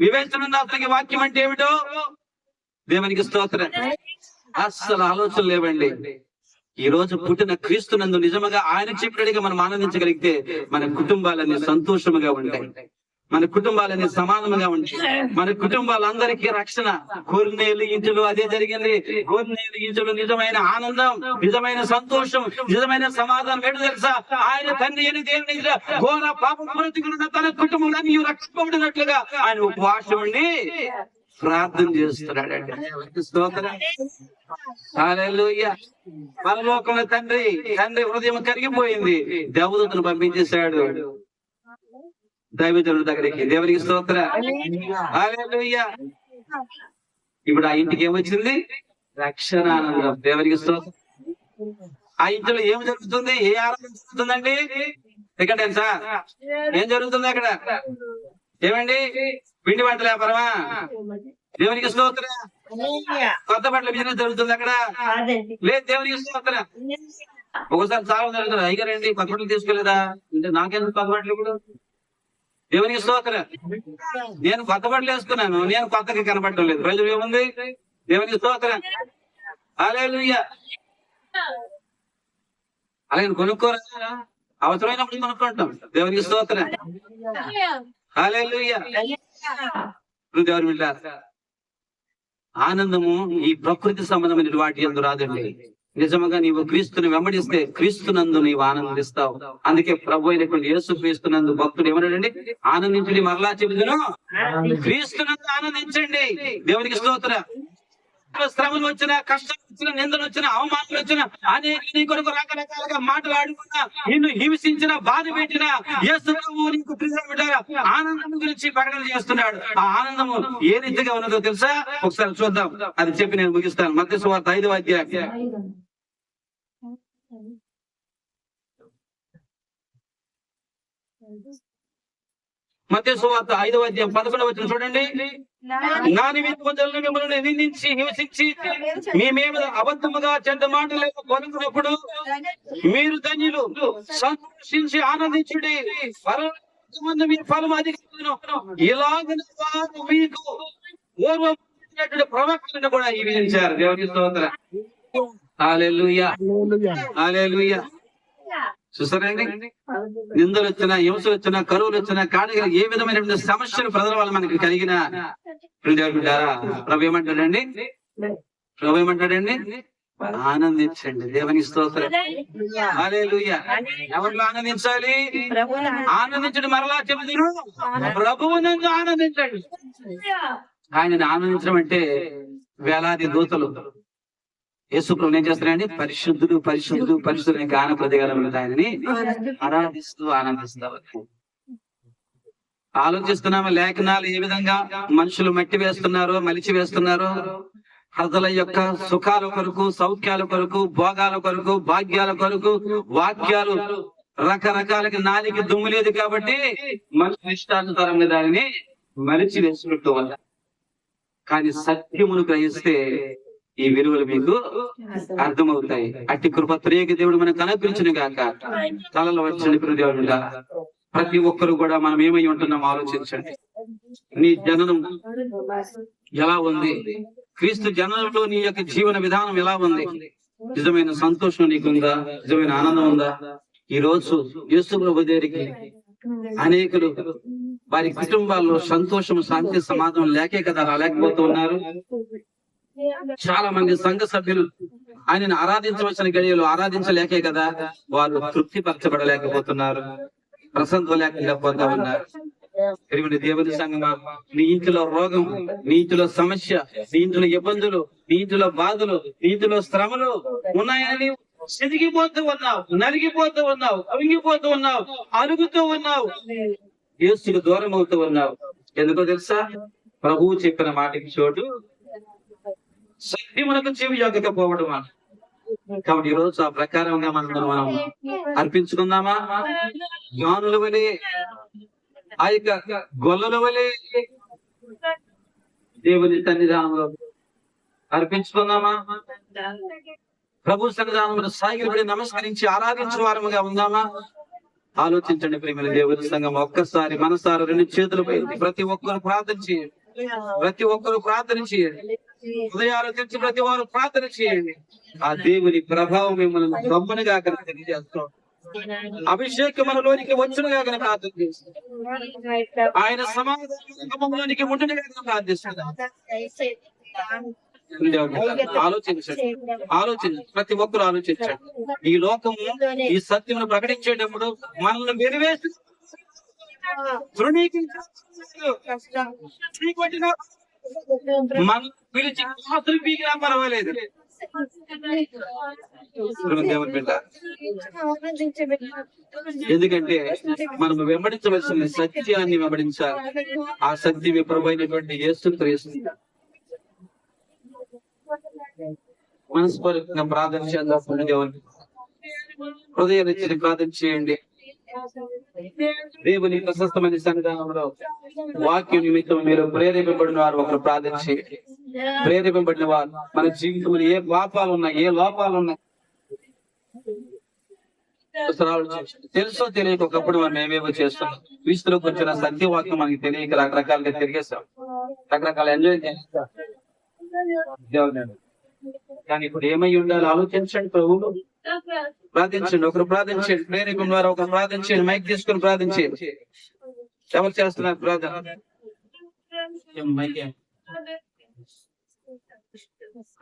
వివేచన ఉందా? అసలు వాక్యం అంటే ఏమిటో? దేవునికి స్తోత్రం. అస్సలు ఆలోచన లేవండి. ఈ రోజు పుట్టిన క్రీస్తునందు నిజముగా ఆయన చెప్పినట్టుగా మనం ఆనందించగలిగితే మన కుటుంబాలన్నీ సంతోషముగా ఉంటాయి. మన కుటుంబాలన్నీ సమానముగా ఉంటాయి. మన కుటుంబాలందరికీ రక్షణ. కోరినేలు ఇంటిలో అదే జరిగింది. కోరినేలు ఇంటిలో నిజమైన ఆనందం, నిజమైన సంతోషం, నిజమైన సమాధానం ఏంటో తెలుసా? ఆయన తండ్రి అని దేవుని ఘోర పాపం బ్రతికున్న తన కుటుంబంలో నీవు రక్షింపబడినట్లుగా ఆయన ఉపవాసం ఉండి ప్రార్థన చేస్తున్నాడండి. స్తోత్రం. హల్లెలూయా. పరలోకంలో తండ్రి హృదయం కరిగిపోయింది. దేవదూతను పంపించేశాడు దైవజనుడి దగ్గరికి. దేవునికి స్తోత్రం. హల్లెలూయా. ఇప్పుడు ఆ ఇంటికి ఏమొచ్చింది? రక్షణ ఆనందం. దేవునికి స్తోత్రం. ఆ ఇంట్లో ఏం జరుగుతుంది? ఏ ఆనందం జరుగుతుందండి? ఇక్కడ సార్ ఏం జరుగుతుంది అక్కడ? ఏమండి? పిండి వంటల వ్యాపారమా? దేవునికి స్తోత్రం. కొత్త బట్టల బిజినెస్ జరుగుతుంది అక్కడ? లేదు. దేవునికి స్తోత్రం. ఒకసారి చాలా జరుగుతుంది. అయ్యారండి కొత్త బట్టలు తీసుకోలేదా అంటే నాకెందుకు కొత్త బట్టలు? ఇప్పుడు దేవునికి స్తోత్రం. నేను కొత్త బట్టలు వేసుకున్నాను, నేను కొత్తగా కనబడటం లేదు. ప్రజలు ఏముంది? దేవునికి స్తోత్రం. హల్లెలూయా. అలాగే కొనుక్కోరా, అవసరమైనప్పుడు కొనుక్కుంటాం. దేవునికి స్తోత్రం. హల్లెలూయా. దేవుని బిడ్డలారా, ఆనందము ఈ ప్రకృతి సంబంధమైన వాటి యందు రాదండి. నిజముగా నీవు క్రీస్తుని వెంబడిస్తే క్రీస్తునందు నీవు ఆనందిస్తావు. అందుకే ప్రభు అయినటువంటి యేసు క్రీస్తునందు భక్తుడు ఏమన్నాడండి? ఆనందించండి. మరలా చెబుదును, క్రీస్తునందు ఆనందించండి. దేవునికి స్తోత్రం. శ్రమలు వచ్చినా, కష్టాలు వచ్చినా, నిందలు వచ్చినా, అవమానాలు వచ్చినా, అనేక నీ కొరకు రకరకాలుగా మాట్లాడుకున్నా, నిన్ను హింసించిన, బాధ పెట్టినా, యేసు ప్రభువు నీకు ప్రియమైన ఆనందం గురించి ప్రకటన చేస్తున్నాడు. ఆ ఆనందము ఏ రీతిగా ఉన్నదో తెలుసా? ఒకసారి చూద్దాం. అది చెప్పి నేను ముగిస్తాను. మత్తయి సువార్త 5వ అధ్యాయం మత్తయి సువార్త 5వ అధ్యాయం 11వ వచనం చూడండి. నా నిమిత్తము మిమ్మల్ని నిందించి హింసించి మీ మీద అబద్ధముగా చెడ్డ మాటలు పలుకున్నప్పుడు మీరు ధన్యులు, సంతోషించి ఆనందించుడి, పరలోకమందు మీ ఫలం అధికమును. ఇలాగ వారు మీకు పూర్వం ప్రవక్తలను కూడా ఈవించారు. దేవుని స్తోత్రం. హల్లెలూయా, హల్లెలూయా. చూసారండి, నిందలు వచ్చినా, హింసలు వచ్చినా, కరువులు వచ్చినా, కాడిగా ఏ విధమైనటువంటి సమస్యలు ప్రజల వల్ల మనకి కలిగిన ప్రభు ఏమంటాడండి? ప్రభు ఏమంటాడండి? ఆనందించండి. దేవుని స్తోత్రం. హల్లెలూయా. ఎవరిలో ఆనందించాలి? ఆనందించండి. మరలా చెబుతున్నాను, ప్రభువునందు ఆనందించండి. ఆయనని ఆనందించడం అంటే వేలాది దూతలు యేసు ప్రభు ఏం చేస్తారండి? పరిశుద్ధుడు పరిశుద్ధుడు పరిశుద్ధుడు గాన ప్రతిగానములు ఆయనని ఆరాధిస్తూ ఆనందిస్తారు. ఆలోచిస్తున్నామా లేఖనాలు ఏ విధంగా మనుషులు మట్టి వేస్తున్నారో, మలిచి వేస్తున్నారో, ప్రజల యొక్క సుఖాల కొరకు, సౌఖ్యాల కొరకు, భోగాల కొరకు, భాగ్యాల కొరకు వాక్యాలు రకరకాలకి నాలికి దుమ్ము లేదు కాబట్టి మనుషులు ఇష్టానుసారంగా దానిని మలిచి వేసుకుంటూ ఉన్నారు. కానీ సత్యమును గ్రహిస్తే ఈ విలువలు మీకు అర్థమవుతాయి. అట్టి కృప త్రియక దేవుడు మనకు అనుగ్రహించును గాక. తలలో వచ్చండి దేవుడుగా. ప్రతి ఒక్కరు కూడా మనం ఏమై ఉంటున్నాం ఆలోచించండి. నీ జననం ఎలా ఉంది? క్రీస్తు జననంలో నీ యొక్క జీవన విధానం ఎలా ఉంది? నిజమైన సంతోషం నీకుందా? నిజమైన ఆనందం ఉందా? ఈ రోజు యేసు ప్రభు దగ్గరికి అనేకులు వారి కుటుంబాల్లో సంతోషం, శాంతి, సమాధానం లేకే కదా రాలేకపోతూ ఉన్నారు. చాలా మంది సంఘ సభ్యులు ఆయనను ఆరాధించవలసిన గడియలు ఆరాధించలేకే కదా వారు తృప్తి పరచబడలేకపోతున్నారు, ప్రసంతం లేకపోతా ఉన్నారు. దేవుని సంఘమా, నీ ఇంటిలో రోగం, నీ ఇంటిలో సమస్య, నీ ఇంటిలో ఇబ్బందులు, నీ ఇంటిలో బాధలు, నీ ఇంటిలో శ్రమలు ఉన్నాయని సిదిగిపోతూ ఉన్నావు, నలిగిపోతూ ఉన్నావు, అవిగిపోతూ ఉన్నావు, అలుగుతూ ఉన్నావు, యేసుకు దూరం అవుతూ ఉన్నావు. ఎందుకో తెలుసా? ప్రభువు చెప్పిన మాటకి చోటు సత్యమునకు చెవి యొక్కకపోవడం. కాబట్టి ఈ రోజు ఆ ప్రకారంగా మనం అర్పించుకుందామా? జ్ఞానుల వలె, ఆ యొక్క గొల్లల వలె దేవుని సన్నిధానంలో అర్పించుకుందామా? ప్రభు సన్నిధానంలో సాగిలపడి నమస్కరించి ఆరాధించే వారముగా ఉందామా? ఆలోచించండి ప్రియమైన దేవుని సంఘం. ఒక్కసారి మనసారా 2 చేతులు పైకి ప్రతి ఒక్కరు ప్రార్థన చేయండి. ప్రతి ఒక్కరు ప్రార్థన చేయండి. హృదయాలు తెచ్చి ప్రతి వారు ప్రార్థన చేయండి. ఆ దేవుని ప్రభావం మిమ్మల్ని గొప్పనిగా తెలియజేస్తాం. అభిషేకం మనలోనికి వచ్చునుగా ప్రార్థన చేస్తాం. ఆయన సమాధానంలోనికి ఉండునుగా ప్రార్థిస్తున్నాం. ఆలోచించండి, ఆలోచించండి. ప్రతి ఒక్కరు ఆలోచించండి. ఈ లోకము ఈ సత్యమును ప్రకటించేటప్పుడు మనల్ని వెలివేసి మన పిలిచి మాత్రం పీకినా పర్వాలేదు. ఎందుకంటే మనం వెంబడించవలసిన సత్యాన్ని వెంబడించాలి. ఆ సత్యం ప్రభు అయినటువంటి యేసు క్రీస్తు. మనస్ఫూర్తిగా ప్రార్థన చేద్దాం. దేవుని హృదయాన్ని ఇచ్చి ప్రార్థన చేయండి. దేవుని ప్రశస్తమైన సన్నిధానంలో వాక్యం నిమిత్తం మీరు ప్రేరేపబడిన వారు ఒకరు ప్రార్థన చేయండి. ప్రేరేపబడిన వారు మన జీవితంలో ఏ పాపాలు ఉన్నాయి, ఏ లోపాలు ఉన్నాయి తెలుసో తెలియక ఒకప్పుడు మనం ఏమేమో చేస్తున్నాం. క్రీస్తులోకి వచ్చిన సత్యవాక్యం మనకి తెలియక రకరకాలుగా తిరిగేస్తాం, రకరకాల ఎంజాయ్ చేస్తాం. కానీ ఇప్పుడు ఏమై ఉండాలి ఆలోచించండి. ప్రభువు ప్రార్థించండి. ఒకరు ప్రార్థించండి. ప్రేరేపం ద్వారా ఒకరు ప్రార్థించండి. మైక్ తీసుకుని ప్రార్థించండి. ఎవరు చేస్తున్నారు ప్రార్థన?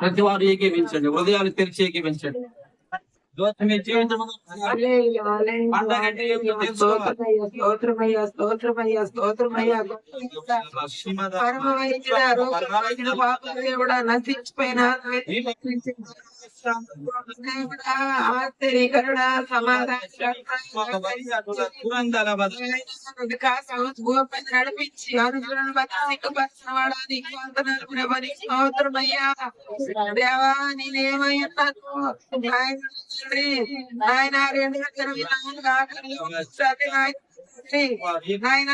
ప్రతి వారు ఏకీవించండి. హృదయాలు తెరిచి ఏకీవించండి. నశించిపోయిన ఆశ్చర్యకరణ నడిపించి అనుగ్రహం సిక్కుపరిచిన వాడా నీకు వందనాలు ప్రభు. నీకు స్తోత్రమయ్యా. దేవా నేనేమై ఉన్నాను ఆయన 2024 తండ్రి. నాయన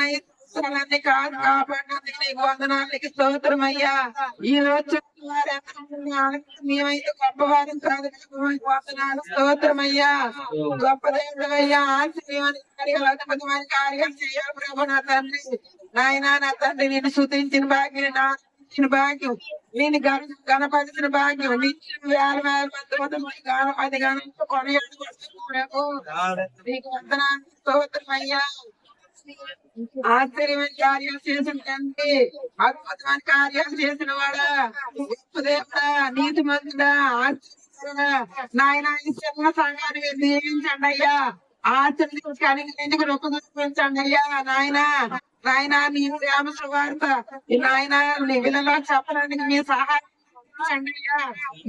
అన్ని కాదు కాపాడినందుకు నీకు వందనాలు, నీకు స్తోత్రం అయ్యా. ఈ రోజు మేమైతే గొప్పవారం కాదు, వందనాలు స్తోత్రం అయ్యా. గొప్ప దేవుడు అయ్యా, ఆశ్చర్యమైన కార్యాలు, అద్భుతమైన కార్యాలు చేయాలి ప్రభు నా తండ్రి. నాయన నా తండ్రి, నేను స్తుతించిన భాగ్యం, నా భాగ్యం, నేను గణపతిసిన భాగ్యం, నిత్యం వేల వేల మంది గణపతి గణంతో కొనయాడు నీకు వందనాలు స్తోత్రం అయ్యా. ఆశ్చర్యమైన కార్యాలు చేసిన తండ్రి, అద్భుతమైన కార్యాలు చేసిన వాడా, గొప్ప దేవుడా, నీతి మంతుడా, ఆశ్చర్యకరుడా, నాయన ఈ చిన్న సంఘాన్ని దీవించండి అయ్యా. ఆచరించడానికి రొప్పండి అయ్యా. నాయన నీ ప్రేమ సువార్త నాయన నీ విధంగా చెప్పడానికి మీ సహాయం అయ్యా.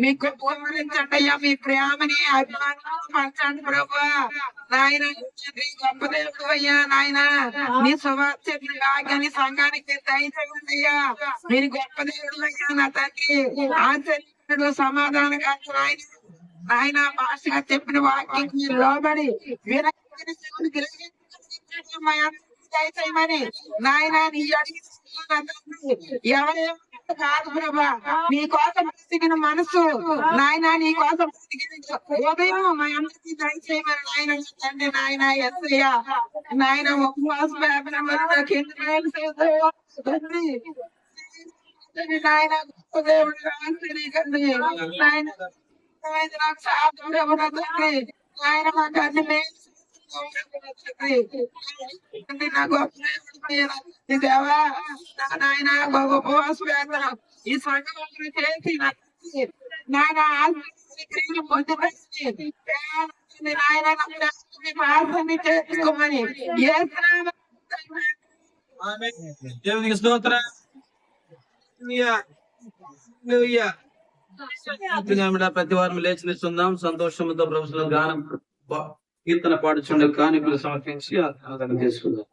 మీకు పూరించండి అయ్యా, మీ ప్రేమని అభిమానం పంచండి ప్రభు. నాయన గొప్ప దేవుడు అయ్యా. నాయన నీ సువార్త భాగ్యాన్ని సంఘానికి దయచేయండి అయ్యా. మీరు గొప్ప దేవుడు అయ్యా నా తండ్రి. ఆచరించడు సమాధానం కాదు ఆయన భాషగా చెప్పిన వాక్యం మీరు లోబడి దయచేయమని నాయన నీ అడిగి ఎవరేమో కాదు ప్రభా, నీ కోసం బ్రతికిన మనసు నాయన, నీ కోసం బ్రతికిన ఉదయం మా అందరికీ దయచేయమని నాయన తండ్రి. నాయన ఎస్సయ్యా నాయన ఉపవాసం నాయన గొప్ప దేవుడు నాయన నాకు సాధన ఆయన మాకు అన్ని నాకు దేవా నాయన ఉపవాసం వేస్తాను ఈ సంఘం చేసి నాయన క్రియలు పొందుపరిచి నాయన ప్రార్థన చేసుకోమని దేవునికి స్తోత్రం. ప్రతి వారం లేచి నిల్చుందాం. సంతోషంతో ప్రభుత్వం గానం కీర్తన పాడుచుండే కానుకలు సమర్పించి ఆరాధన చేసుకుందాం.